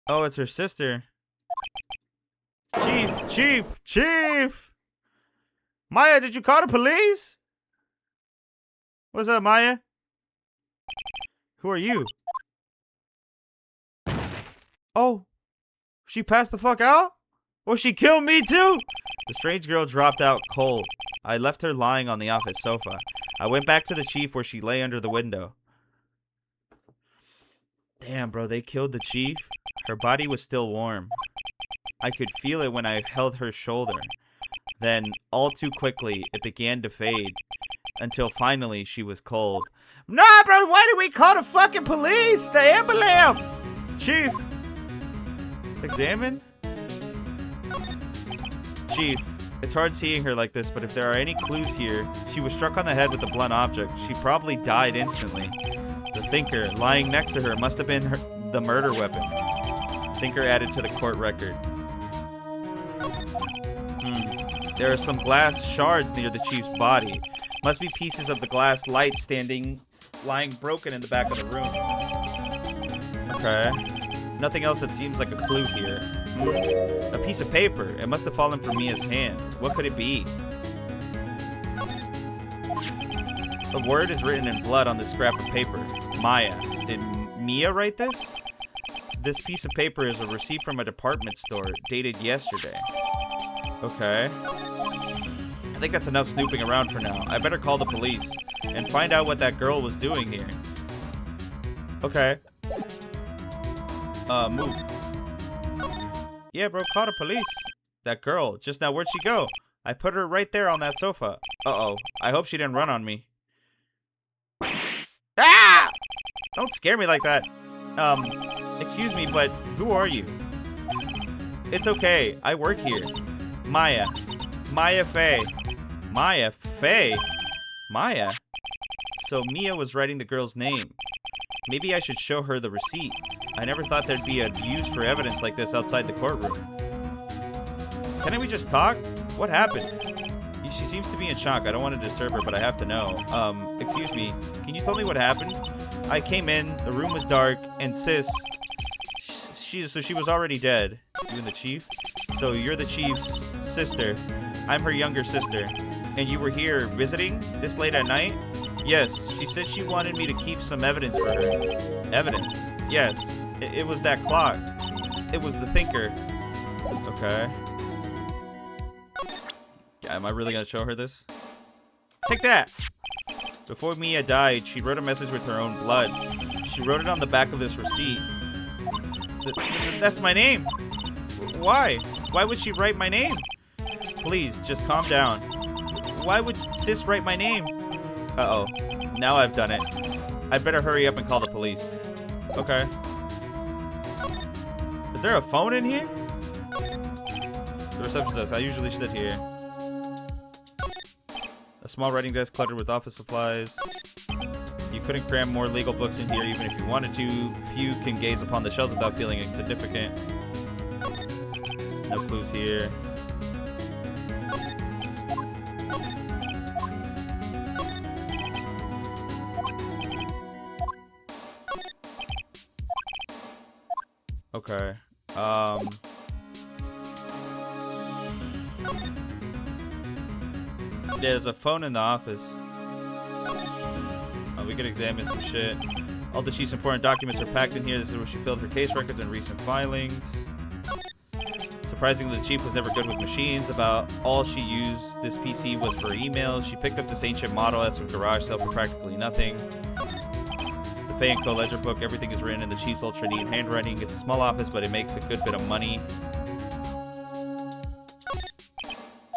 Oh, it's her sister. Chief! Maya, did you call the police? What's up, Maya? Who are you? Oh, she passed the fuck out? Or she killed me too? The strange girl dropped out cold. I left her lying on the office sofa. I went back to the chief where she lay under the window. Damn, bro, they killed the chief? Her body was still warm. I could feel it when I held her shoulder. Then, all too quickly, it began to fade. Until finally, she was cold. Nah, bro, why did we call the fucking police? The ambulance! Chief. Examine? Chief, it's hard seeing her like this, but if there are any clues here, she was struck on the head with a blunt object. She probably died instantly. The Thinker, lying next to her, must have been the murder weapon. Thinker added to the court record. There are some glass shards near the chief's body. Must be pieces of the glass light lying broken in the back of the room. Okay. Nothing else that seems like a clue here. A piece of paper. It must have fallen from Mia's hand. What could it be? A word is written in blood on this scrap of paper. Maya. Did Mia write this? This piece of paper is a receipt from a department store dated yesterday. Okay. I think that's enough snooping around for now. I better call the police and find out what that girl was doing here. Okay. Move. Yeah, bro, call the police. That girl, just now, where'd she go? I put her right there on that sofa. Uh-oh. I hope she didn't run on me. Ah! Don't scare me like that. Excuse me, but who are you? It's okay. I work here. Maya. Maya Faye. Maya Faye? Maya? So Mia was writing the girl's name. Maybe I should show her the receipt. I never thought there'd be a use for evidence like this outside the courtroom. Can we just talk? What happened? She seems to be in shock. I don't want to disturb her, but I have to know. Excuse me. Can you tell me what happened? I came in, the room was dark, and sis, so she was already dead. You and the chief? So you're the chief's sister. I'm her younger sister. And you were here visiting this late at night? Yes, she said she wanted me to keep some evidence for her. Evidence? Yes, it was that clock. It was the thinker. Okay. Am I really gonna show her this? Take that! Before Mia died, she wrote a message with her own blood. She wrote it on the back of this receipt. That's my name! Why? Why would she write my name? Please, just calm down. Why would sis write my name? Uh-oh. Now I've done it. I'd better hurry up and call the police. Okay. Is there a phone in here? The reception desk. I usually sit here. A small writing desk cluttered with office supplies. You couldn't cram more legal books in here even if you wanted to. Few can gaze upon the shelves without feeling insignificant. No clues here. Okay. There's a phone in the office. We could examine some shit. All the chief's important documents are packed in here. This is where she filled her case records and recent filings. Surprisingly, the chief was never good with machines. About all she used this PC was for emails. She picked up this ancient model at some garage sale for practically nothing. The Fay & Co. ledger book, everything is written in the chief's ultra neat handwriting. It's a small office, but it makes a good bit of money.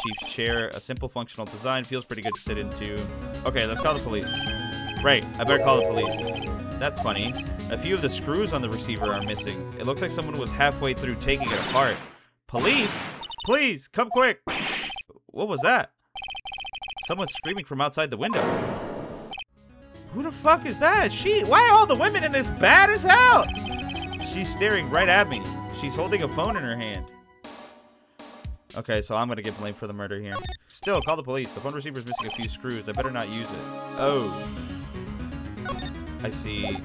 Chief's chair, a simple functional design, feels pretty good to sit into. Okay, let's call the police. Right, I better call the police. That's funny. A few of the screws on the receiver are missing. It looks like someone was halfway through taking it apart. Police? Please, come quick. What was that? Someone's screaming from outside the window. Who the fuck is that? Why are all the women in this bad as hell? She's staring right at me. She's holding a phone in her hand. Okay, so I'm gonna get blamed for the murder here. Still, call the police. The phone receiver's missing a few screws. I better not use it. Oh. I see.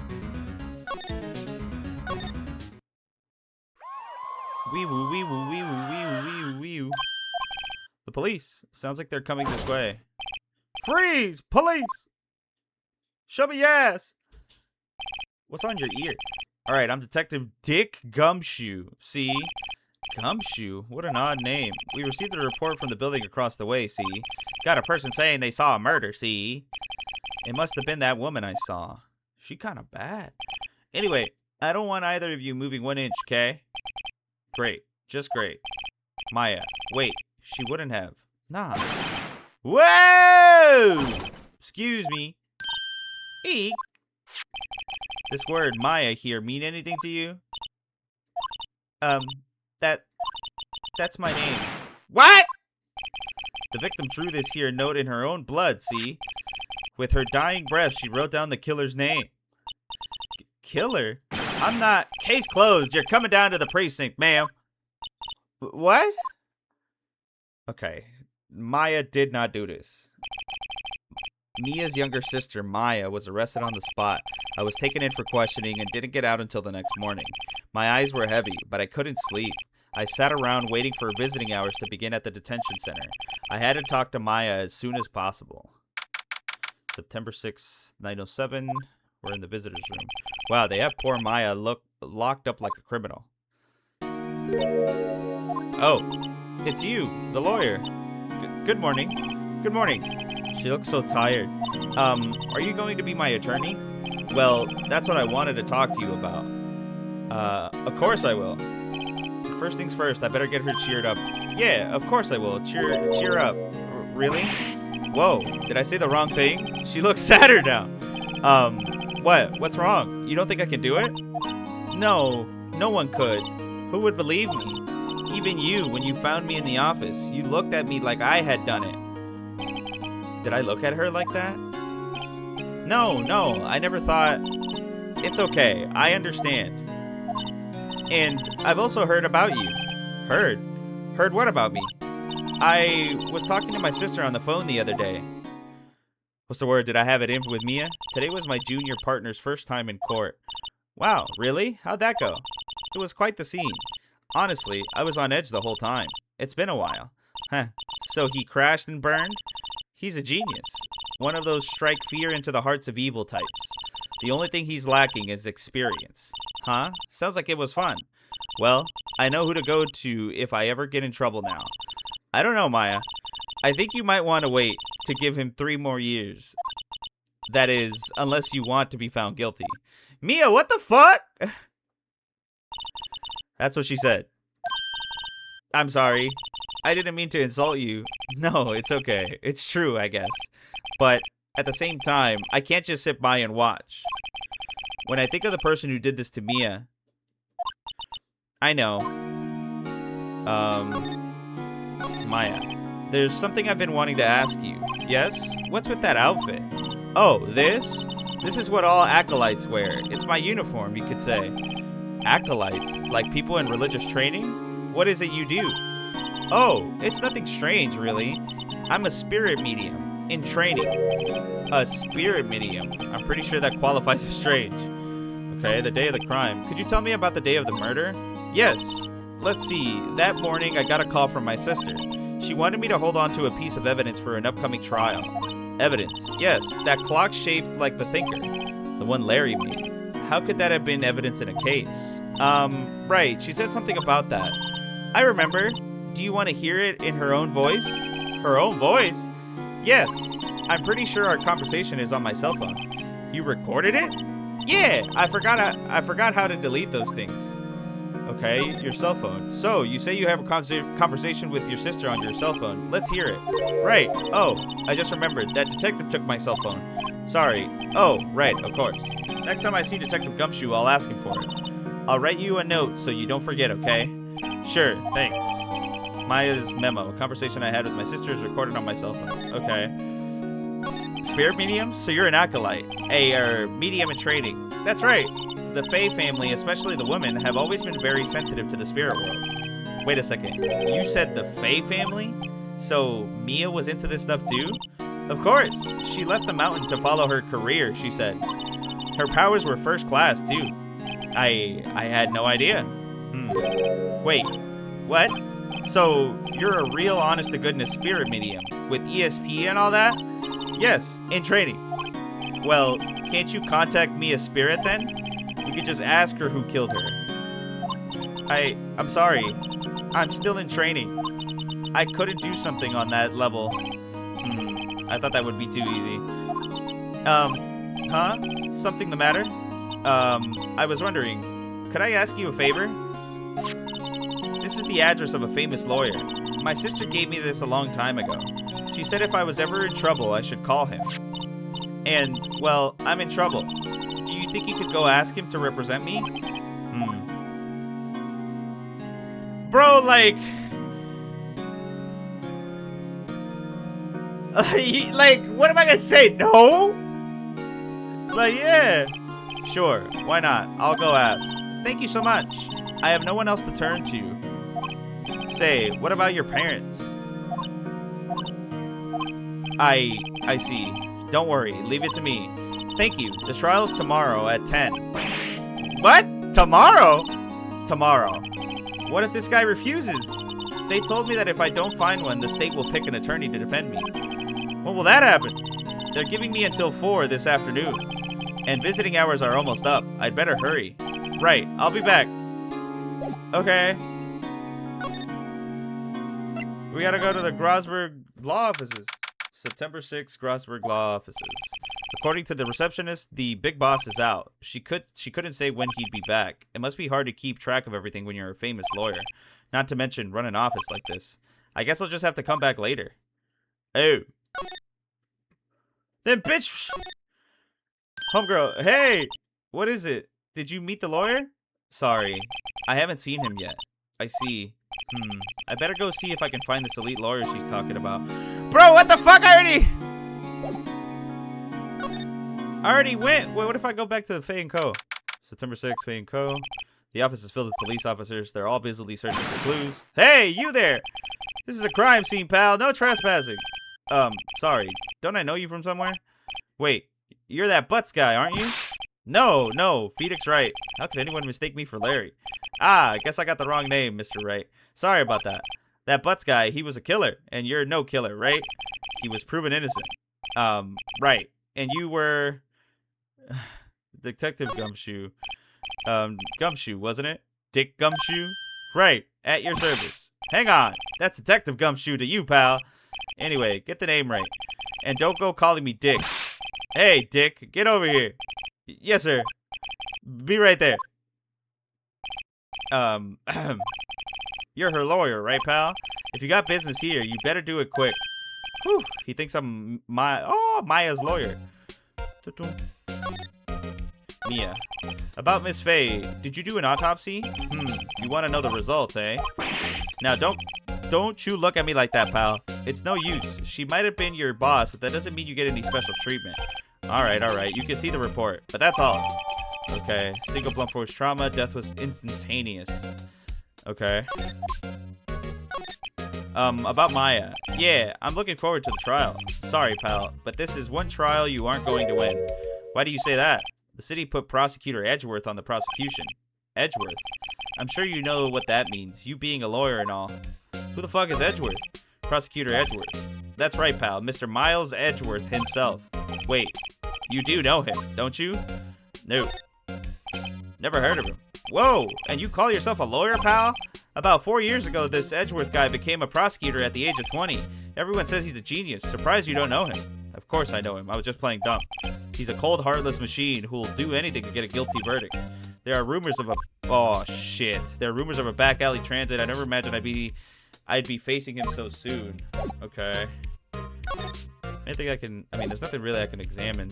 Wee woo, wee woo, wee woo, wee woo, wee woo, wee woo. The police. Sounds like they're coming this way. Freeze! Police! Show me your ass! What's on your ear? Alright, I'm Detective Dick Gumshoe. See? Gumshoe? What an odd name. We received a report from the building across the way, see? Got a person saying they saw a murder, see? It must have been that woman I saw. She kind of bad. Anyway, I don't want either of you moving 1 inch, okay? Great. Just great. Maya. Wait. She wouldn't have. Nah. Whoa! Excuse me. Eek. This word, Maya, here, mean anything to you? That's my name. What? The victim drew this here note in her own blood, see? With her dying breath, she wrote down the killer's name. Killer? I'm not... Case closed. You're coming down to the precinct, ma'am. What? Okay. Maya did not do this. Mia's younger sister, Maya, was arrested on the spot. I was taken in for questioning and didn't get out until the next morning. My eyes were heavy, but I couldn't sleep. I sat around waiting for visiting hours to begin at the detention center. I had to talk to Maya as soon as possible. September 6th, 9:07. We're in the visitor's room. Wow, they have poor Maya locked up like a criminal. Oh, it's you, the lawyer. Good morning. Good morning. She looks so tired. Are you going to be my attorney? Well, that's what I wanted to talk to you about. Of course I will. First things first, I better get her cheered up. Yeah, of course I will. Cheer up. Really? Whoa, did I say the wrong thing? She looks sadder now. What? What's wrong? You don't think I can do it? No, no one could. Who would believe me? Even you, when you found me in the office, you looked at me like I had done it. Did I look at her like that? No, I never thought... It's okay, I understand. And I've also heard about you. Heard? Heard what about me? I was talking to my sister on the phone the other day. What's the word? Did I have it in with Mia? Today was my junior partner's first time in court. Wow, really? How'd that go? It was quite the scene. Honestly, I was on edge the whole time. It's been a while. Huh. So he crashed and burned? He's a genius. One of those strike fear into the hearts of evil types. The only thing he's lacking is experience. Huh? Sounds like it was fun. Well, I know who to go to if I ever get in trouble now. I don't know, Maya. I think you might want to wait to give him 3 more years. That is, unless you want to be found guilty. Mia, what the fuck? That's what she said. I'm sorry. I didn't mean to insult you. No, it's okay. It's true, I guess. But at the same time, I can't just sit by and watch. When I think of the person who did this to Mia... I know. Maya. There's something I've been wanting to ask you. Yes? What's with that outfit? Oh, this? This is what all acolytes wear. It's my uniform, you could say. Acolytes? Like people in religious training? What is it you do? Oh, it's nothing strange, really. I'm a spirit medium in training. A spirit medium? I'm pretty sure that qualifies as strange. Okay, the day of the crime. Could you tell me about the day of the murder? Yes. Let's see. That morning, I got a call from my sister. She wanted me to hold on to a piece of evidence for an upcoming trial. Evidence? Yes, that clock shaped like the Thinker. The one Larry made. How could that have been evidence in a case? Right. She said something about that. I remember. Do you want to hear it in her own voice? Her own voice? Yes. I'm pretty sure our conversation is on my cell phone. You recorded it? Yeah. I forgot how to delete those things. Okay, your cell phone. So, you say you have a conversation with your sister on your cell phone. Let's hear it. Right. Oh, I just remembered. That detective took my cell phone. Sorry. Oh, right, of course. Next time I see Detective Gumshoe, I'll ask him for it. I'll write you a note so you don't forget, okay? Sure, thanks. Maya's memo. A conversation I had with my sister is recorded on my cell phone. Okay. Spirit medium? So you're an acolyte. A medium in training. That's right. The Fae family, especially the women, have always been very sensitive to the spirit world. Wait a second. You said the Fae family? So Mia was into this stuff too? Of course. She left the mountain to follow her career, she said. Her powers were first class too. I had no idea. Wait. What? So you're a real honest-to-goodness spirit medium with ESP and all that? Yes, in training. Well, can't you contact Mia's spirit then? We could just ask her who killed her. I'm sorry. I'm still in training. I couldn't do something on that level. I thought that would be too easy. Huh? Something the matter? I was wondering, could I ask you a favor? This is the address of a famous lawyer. My sister gave me this a long time ago. She said if I was ever in trouble, I should call him. And, well, I'm in trouble. Do you think you could go ask him to represent me? Bro, like... like, what am I gonna say? No? Like, yeah. Sure, why not? I'll go ask. Thank you so much. I have no one else to turn to. Say, what about your parents? I see. Don't worry, leave it to me. Thank you. The trial's tomorrow at 10. What? Tomorrow? Tomorrow. What if this guy refuses? They told me that if I don't find one, the state will pick an attorney to defend me. When will that happen? They're giving me until 4 this afternoon. And visiting hours are almost up. I'd better hurry. Right, I'll be back. Okay. We gotta go to the Grosberg Law Offices. September 6th, Grosberg Law Offices. According to the receptionist, the big boss is out. She couldn't say when he'd be back. It must be hard to keep track of everything when you're a famous lawyer. Not to mention run an office like this. I guess I'll just have to come back later. Oh. Then bitch. Homegirl, hey! What is it? Did you meet the lawyer? Sorry, I haven't seen him yet. I see. I better go see if I can find this elite lawyer she's talking about. Bro, what the fuck? I already went. Wait, what if I go back to the Faye & Co? September 6th, Faye & Co. The office is filled with police officers. They're all busily searching for clues. Hey, you there! This is a crime scene, pal. No trespassing. Sorry. Don't I know you from somewhere? Wait, you're that Butts guy, aren't you? No, Felix Wright. How could anyone mistake me for Larry? Ah, I guess I got the wrong name, Mr. Wright. Sorry about that. That Butts guy, he was a killer, and you're no killer, right? He was proven innocent. Right. And you were... Detective Gumshoe. Gumshoe, wasn't it? Dick Gumshoe? Right, at your service. Hang on, that's Detective Gumshoe to you, pal. Anyway, get the name right. And don't go calling me Dick. Hey, Dick, get over here. Yes, sir. Be right there. You're her lawyer, right, pal? If you got business here, you better do it quick. Whew, he thinks I'm Maya's lawyer. Mia. About Miss Faye, did you do an autopsy? You want to know the results, eh? Now, don't you look at me like that, pal. It's no use. She might have been your boss, but that doesn't mean you get any special treatment. Alright. You can see the report, but that's all. Okay. Single blunt force trauma. Death was instantaneous. Okay. About Maya. Yeah, I'm looking forward to the trial. Sorry, pal, but this is one trial you aren't going to win. Why do you say that? The city put Prosecutor Edgeworth on the prosecution. Edgeworth? I'm sure you know what that means, you being a lawyer and all. Who the fuck is Edgeworth? Prosecutor Edgeworth. That's right, pal. Mr. Miles Edgeworth himself. Wait, you do know him, don't you? No. Never heard of him. Whoa, and you call yourself a lawyer, pal? About 4 years ago, this Edgeworth guy became a prosecutor at the age of 20. Everyone says he's a genius. Surprised you don't know him. Of course I know him. I was just playing dumb. He's a cold, heartless machine who will do anything to get a guilty verdict. There are rumors of a... Oh, shit. There are rumors of a back alley transit. I never imagined I'd be facing him so soon. Okay. Anything I can... I mean, there's nothing really I can examine.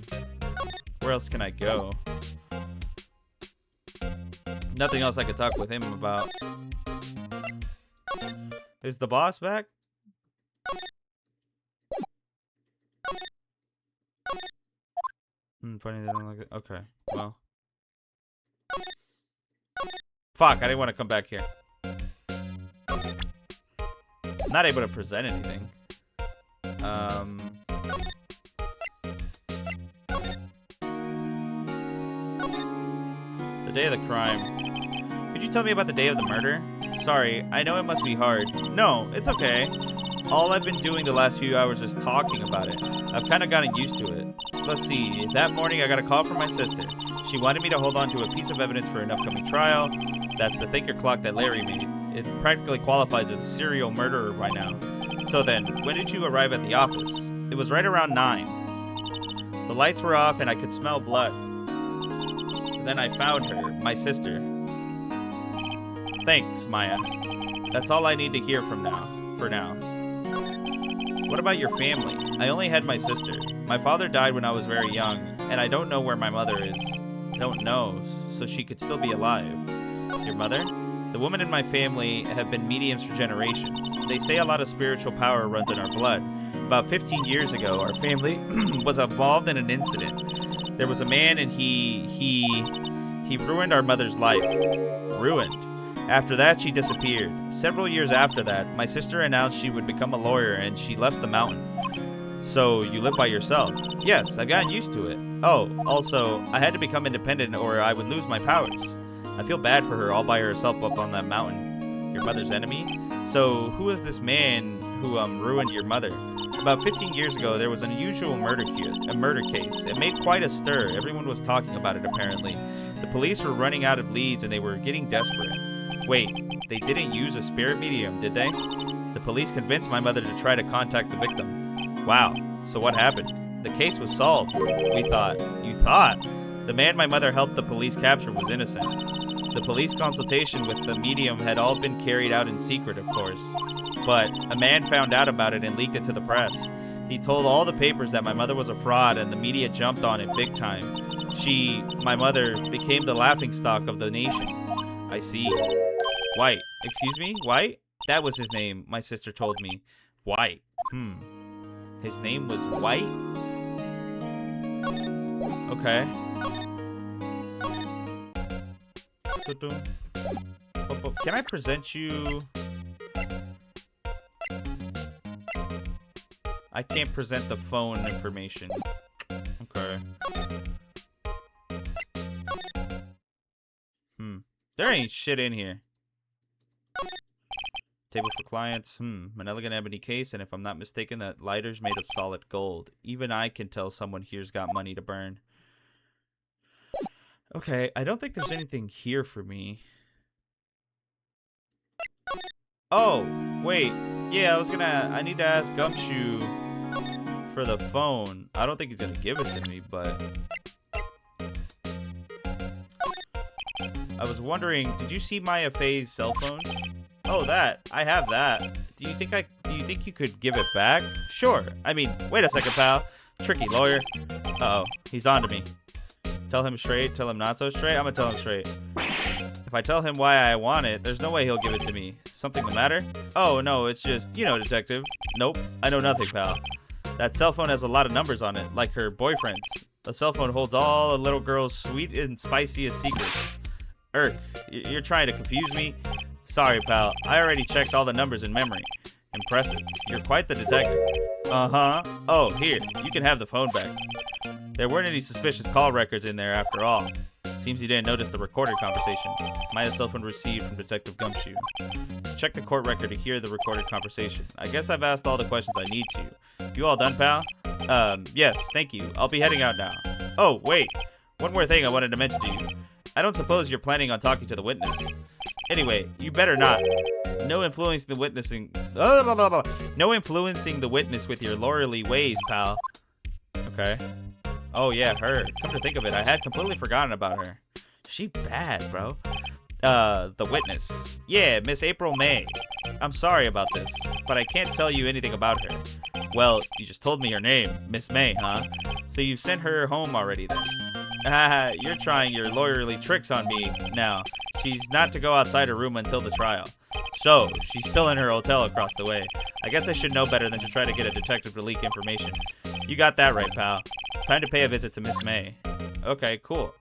Where else can I go? Nothing else I could talk with him about. Is the boss back? Funny they don't like it. Okay, well. Fuck, I didn't want to come back here. Not able to present anything. The day of the crime. Could you tell me about the day of the murder? Sorry, I know it must be hard. No, it's okay. All I've been doing the last few hours is talking about it. I've kind of gotten used to it. Let's see, that morning I got a call from my sister. She wanted me to hold on to a piece of evidence for an upcoming trial. That's the thinker clock that Larry made. It practically qualifies as a serial murderer by now. So then, when did you arrive at the office? It was right around 9. The lights were off and I could smell blood. Then I found her, my sister. Thanks, Maya. That's all I need to hear for now. What about your family? I only had my sister. My father died when I was very young, and I don't know where my mother is. Don't know, so she could still be alive. Your mother? The women in my family have been mediums for generations. They say a lot of spiritual power runs in our blood. About 15 years ago, our family was involved in an incident. There was a man and he ruined our mother's life. Ruined. After that, she disappeared. Several years after that, my sister announced she would become a lawyer and she left the mountain. So, you live by yourself? Yes, I've gotten used to it. Oh, also, I had to become independent or I would lose my powers. I feel bad for her all by herself up on that mountain. Your mother's enemy? So, who is this man who ruined your mother? About 15 years ago, there was an unusual murder case. It made quite a stir. Everyone was talking about it, apparently. The police were running out of leads and they were getting desperate. Wait, they didn't use a spirit medium, did they? The police convinced my mother to try to contact the victim. Wow, so what happened? The case was solved, we thought. You thought? The man my mother helped the police capture was innocent. The police consultation with the medium had all been carried out in secret, of course. But a man found out about it and leaked it to the press. He told all the papers that my mother was a fraud and the media jumped on it big time. My mother, became the laughingstock of the nation. I see. White. Excuse me? White? That was his name, my sister told me. White. His name was White? Okay. Can I present you? I can't present the phone information. Okay. There ain't shit in here. Table for clients. An elegant ebony case, and if I'm not mistaken, that lighter's made of solid gold. Even I can tell someone here's got money to burn. Okay, I don't think there's anything here for me. Oh, wait. Yeah, I need to ask Gumshoe for the phone. I don't think he's gonna give it to me, but I was wondering, did you see Maya Faye's cell phone? Oh, that. I have that. Do you think you could give it back? Sure. I mean, wait a second, pal. Tricky lawyer. Uh-oh. He's on to me. Tell him straight, tell him not so straight. I'm gonna tell him straight. If I tell him why I want it, there's no way he'll give it to me. Something the matter? Oh, no, it's just, you know, detective. Nope. I know nothing, pal. That cell phone has a lot of numbers on it, like her boyfriend's. The cell phone holds all a little girl's sweet and spiciest secrets. You're trying to confuse me? Sorry, pal. I already checked all the numbers in memory. Impressive. You're quite the detective. Uh-huh. Oh, here. You can have the phone back. There weren't any suspicious call records in there after all. Seems you didn't notice the recorded conversation. Maya's cell phone received from Detective Gumshoe. Check the court record to hear the recorded conversation. I guess I've asked all the questions I need to. You all done, pal? Yes, thank you. I'll be heading out now. Oh, wait. One more thing I wanted to mention to you. I don't suppose you're planning on talking to the witness. Anyway, you better not. No influencing the witnessing. No influencing the witness with your lawyerly ways, pal. Okay. Oh yeah, her. Come to think of it, I had completely forgotten about her. She bad, bro. The witness. Yeah, Miss April May. I'm sorry about this, but I can't tell you anything about her. Well, you just told me her name, Miss May, huh? So you've sent her home already then. Haha, you're trying your lawyerly tricks on me now. She's not to go outside her room until the trial. So, she's still in her hotel across the way. I guess I should know better than to try to get a detective to leak information. You got that right, pal. Time to pay a visit to Miss May. Okay, cool.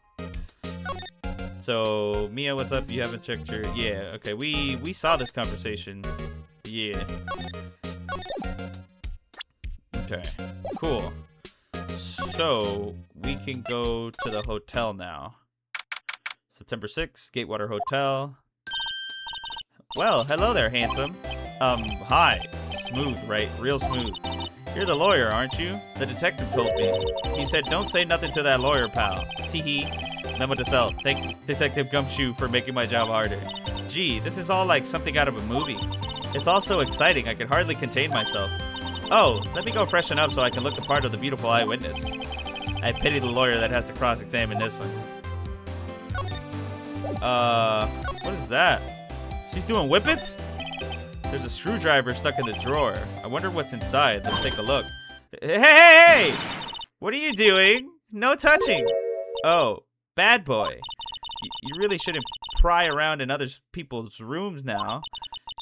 So, Mia, what's up? You haven't checked your... Yeah, okay, we saw this conversation. Yeah. Okay, cool. So, we can go to the hotel now. September 6th, Gatewater Hotel. Well, hello there, handsome. Hi. Smooth, right? Real smooth. You're the lawyer, aren't you? The detective told me. He said, don't say nothing to that lawyer, pal. Teehee. Memo to self. Thank Detective Gumshoe for making my job harder. Gee, this is all like something out of a movie. It's all so exciting, I can hardly contain myself. Oh, let me go freshen up so I can look the part of the beautiful eyewitness. I pity the lawyer that has to cross-examine this one. What is that? She's doing whippets? There's a screwdriver stuck in the drawer. I wonder what's inside. Let's take a look. Hey! What are you doing? No touching. Oh, bad boy. You really shouldn't pry around in other people's rooms now.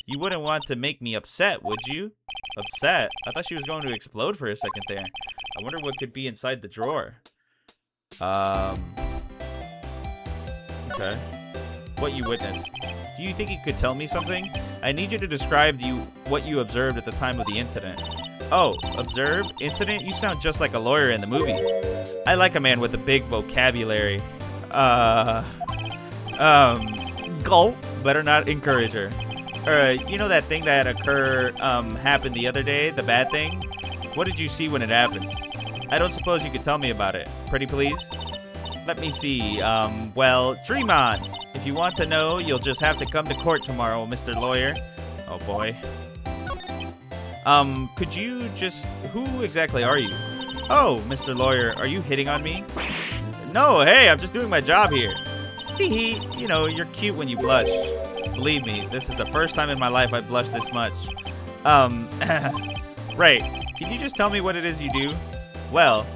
You wouldn't want to make me upset, would you? Upset? I thought she was going to explode for a second there. I wonder what could be inside the drawer. Okay. What you witnessed. Do you think you could tell me something? I need you to describe what you observed at the time of the incident. Oh, observe? Incident? You sound just like a lawyer in the movies. I like a man with a big vocabulary. Gulp. Better not encourage her. You know that thing that happened the other day? The bad thing? What did you see when it happened? I don't suppose you could tell me about it. Pretty please? Let me see. Well, dream on. If you want to know, you'll just have to come to court tomorrow, Mr. Lawyer. Oh, boy. Could you just... Who exactly are you? Oh, Mr. Lawyer, are you hitting on me? No, hey, I'm just doing my job here. Tee-hee, you know, you're cute when you blush. Believe me, this is the first time in my life I've blushed this much. Right. Can you just tell me what it is you do? Well,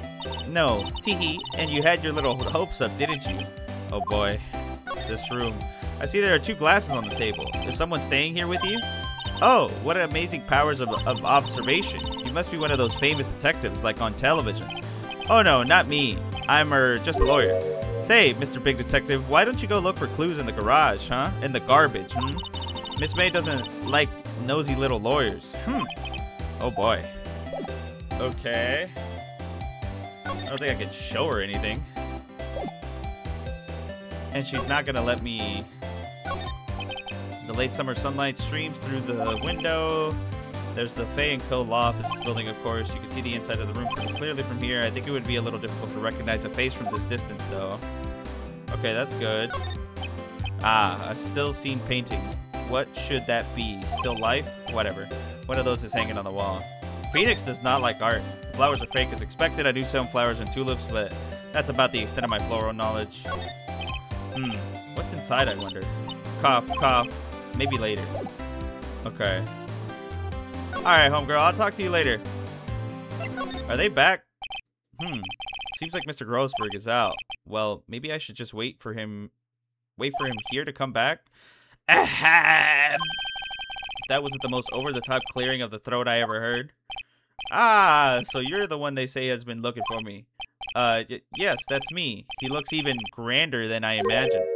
No, teehee, and you had your little hopes up, didn't you? Oh boy, this room. I see there are 2 glasses on the table. Is someone staying here with you? Oh, what amazing powers of observation. You must be one of those famous detectives like on television. Oh no, not me. I'm just a lawyer. Say, Mr. Big Detective, why don't you go look for clues in the garage, huh? In the garbage, Miss May doesn't like nosy little lawyers. Oh boy. Okay. I don't think I can show her anything. And she's not gonna let me... The late summer sunlight streams through the window. There's the Fay & Co. law office building, of course. You can see the inside of the room pretty clearly from here. I think it would be a little difficult to recognize a face from this distance, though. Okay, that's good. Ah, a still scene painting. What should that be? Still life? Whatever. One of those is hanging on the wall. Phoenix does not like art. The flowers are fake as expected. I do sunflowers and tulips, but that's about the extent of my floral knowledge. What's inside, I wonder? Cough, cough. Maybe later. Okay. Alright, homegirl. I'll talk to you later. Are they back? Seems like Mr. Grossberg is out. Well, maybe I should just wait for him here to come back. Ahem! That wasn't the most over-the-top clearing of the throat I ever heard. Ah, so you're the one they say has been looking for me. Yes, that's me. He looks even grander than I imagined.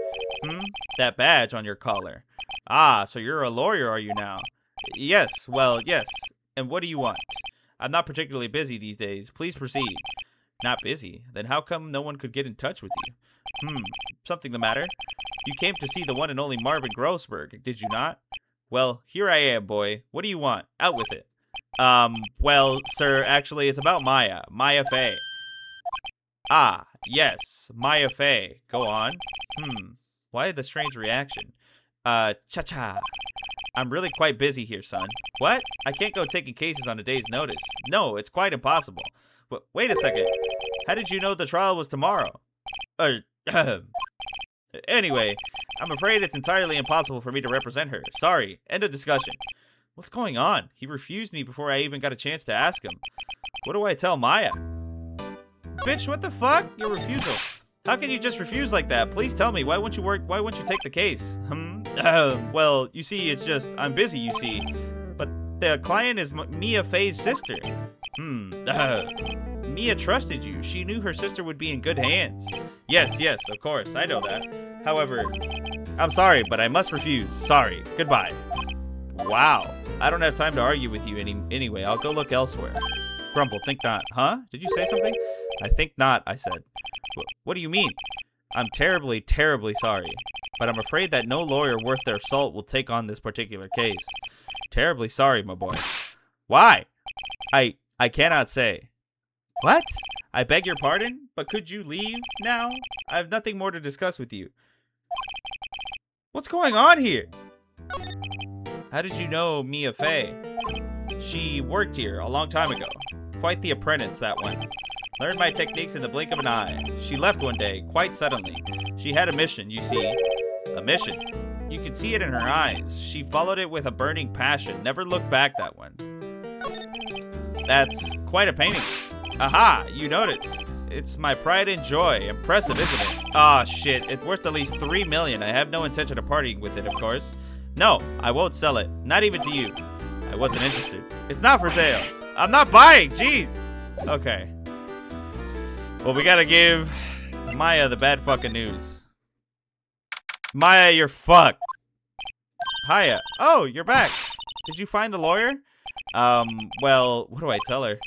That badge on your collar. Ah, so you're a lawyer, are you now? Yes, well, yes. And what do you want? I'm not particularly busy these days. Please proceed. Not busy? Then how come no one could get in touch with you? Something the matter? You came to see the one and only Marvin Grossberg, did you not? Well, here I am, boy. What do you want? Out with it. Well, sir, actually, it's about Maya. Maya Fey. Ah, yes, Maya Fey. Go on. Why the strange reaction? Cha-cha. I'm really quite busy here, son. What? I can't go taking cases on a day's notice. No, it's quite impossible. But wait a second. How did you know the trial was tomorrow? Anyway, I'm afraid it's entirely impossible for me to represent her. Sorry. End of discussion. What's going on? He refused me before I even got a chance to ask him. What do I tell Maya? Bitch, what the fuck? Your refusal. How can you just refuse like that? Please tell me. Why won't you take the case? Well, you see, it's just, I'm busy, you see. But the client is Mia Fey's sister. Mia trusted you. She knew her sister would be in good hands. Yes, of course. I know that. However, I'm sorry, but I must refuse. Sorry. Goodbye. Wow. I don't have time to argue with you anyway. I'll go look elsewhere. Grumble, think not. Huh? Did you say something? I think not, I said. What do you mean? I'm terribly, terribly sorry. But I'm afraid that no lawyer worth their salt will take on this particular case. Terribly sorry, my boy. Why? I cannot say. What? I beg your pardon? But could you leave now? I have nothing more to discuss with you. What's going on here? How did you know Mia Fey? She worked here a long time ago. Quite the apprentice, that one. Learned my techniques in the blink of an eye. She left one day, quite suddenly. She had a mission, you see. A mission? You could see it in her eyes. She followed it with a burning passion. Never looked back, that one. That's quite a painting. Aha, you noticed. It's my pride and joy. Impressive, isn't it? Ah, shit. It's worth at least $3 million. I have no intention of partying with it, of course. No, I won't sell it. Not even to you. I wasn't interested. It's not for sale. I'm not buying. Jeez. Okay. Well, we gotta give Maya the bad fucking news. Maya, you're fucked. Hiya. Oh, you're back. Did you find the lawyer? Well, what do I tell her?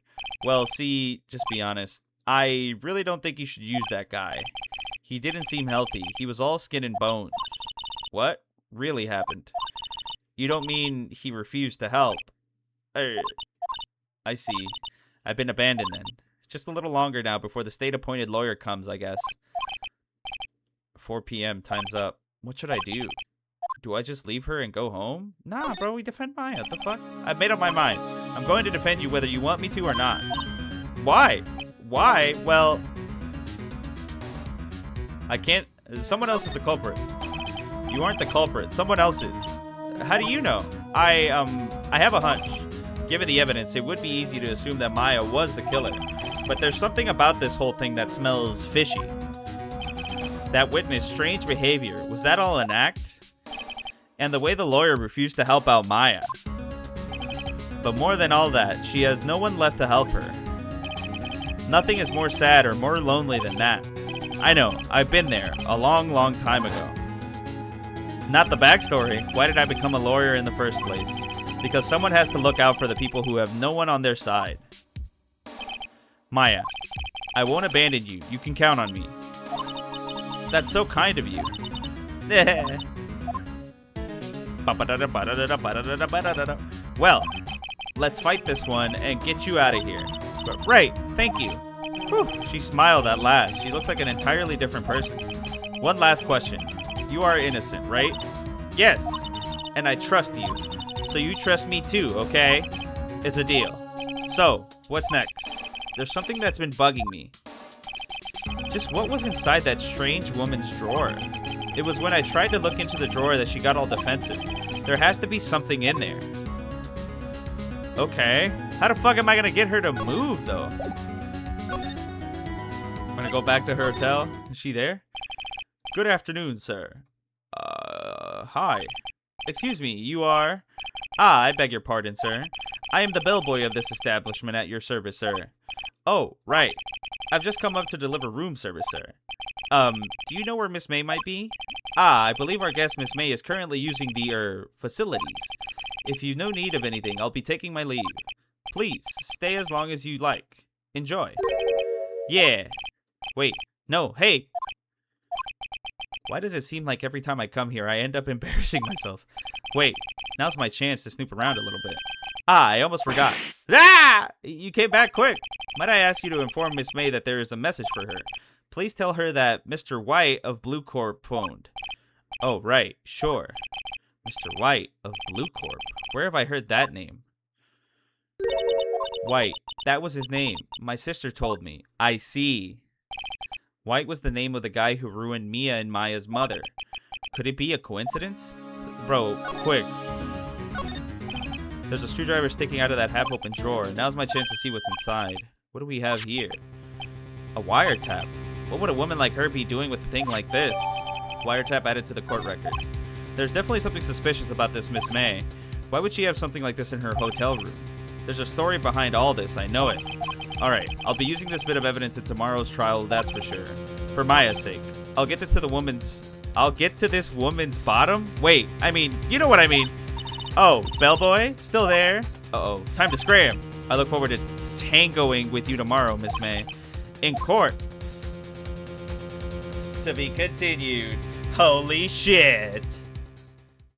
Well, see, just be honest. I really don't think you should use that guy. He didn't seem healthy. He was all skin and bones. What really happened? You don't mean he refused to help? I see. I've been abandoned then. Just a little longer now before the state-appointed lawyer comes, I guess. 4 p.m. Time's up. What should I do? Do I just leave her and go home? Nah, bro, we defend Maya. What the fuck? I've made up my mind. I'm going to defend you whether you want me to or not. Why? Why? Well, I can't. Someone else is the culprit. You aren't the culprit. Someone else is. How do you know? I have a hunch. Given the evidence, it would be easy to assume that Maya was the killer. But there's something about this whole thing that smells fishy. That witness, strange behavior. Was that all an act? And the way the lawyer refused to help out Maya. But more than all that, she has no one left to help her. Nothing is more sad or more lonely than that. I know, I've been there a long, long time ago. Not the backstory. Why did I become a lawyer in the first place? Because someone has to look out for the people who have no one on their side. Maya, I won't abandon you. You can count on me. That's so kind of you. Well, let's fight this one and get you out of here. But right, thank you. Whew, she smiled at last. She looks like an entirely different person. One last question. You are innocent, right? Yes. And I trust you. So you trust me too, okay? It's a deal. So, what's next? There's something that's been bugging me. Just what was inside that strange woman's drawer? It was when I tried to look into the drawer that she got all defensive. There has to be something in there. Okay. How the fuck am I gonna get her to move, though? I'm gonna go back to her hotel. Is she there? Good afternoon, sir. Hi. Excuse me, you are... Ah, I beg your pardon, sir. I am the bellboy of this establishment at your service, sir. Oh, right. I've just come up to deliver room service, sir. Do you know where Miss May might be? Ah, I believe our guest, Miss May, is currently using the, facilities. If you've no need of anything, I'll be taking my leave. Please, stay as long as you like. Enjoy. Yeah. Wait, no, hey! Why does it seem like every time I come here, I end up embarrassing myself? Wait, now's my chance to snoop around a little bit. Ah, I almost forgot. Ah! You came back quick. Might I ask you to inform Miss May that there is a message for her? Please tell her that Mr. White of Blue Corp phoned. Oh, right, sure. Mr. White of Blue Corp. Where have I heard that name? White. That was his name. My sister told me. I see. White was the name of the guy who ruined Mia and Maya's mother. Could it be a coincidence? Bro, quick. There's a screwdriver sticking out of that half-open drawer. Now's my chance to see what's inside. What do we have here? A wiretap. What would a woman like her be doing with a thing like this? Wiretap added to the court record. There's definitely something suspicious about this Miss May. Why would she have something like this in her hotel room? There's a story behind all this, I know it. Alright, I'll be using this bit of evidence in tomorrow's trial, that's for sure. For Maya's sake. I'll get to this woman's bottom? Wait, I mean, you know what I mean. Oh, bellboy? Still there? Uh-oh, time to scram. I look forward to tangoing with you tomorrow, Miss May. In court. To be continued. Holy shit.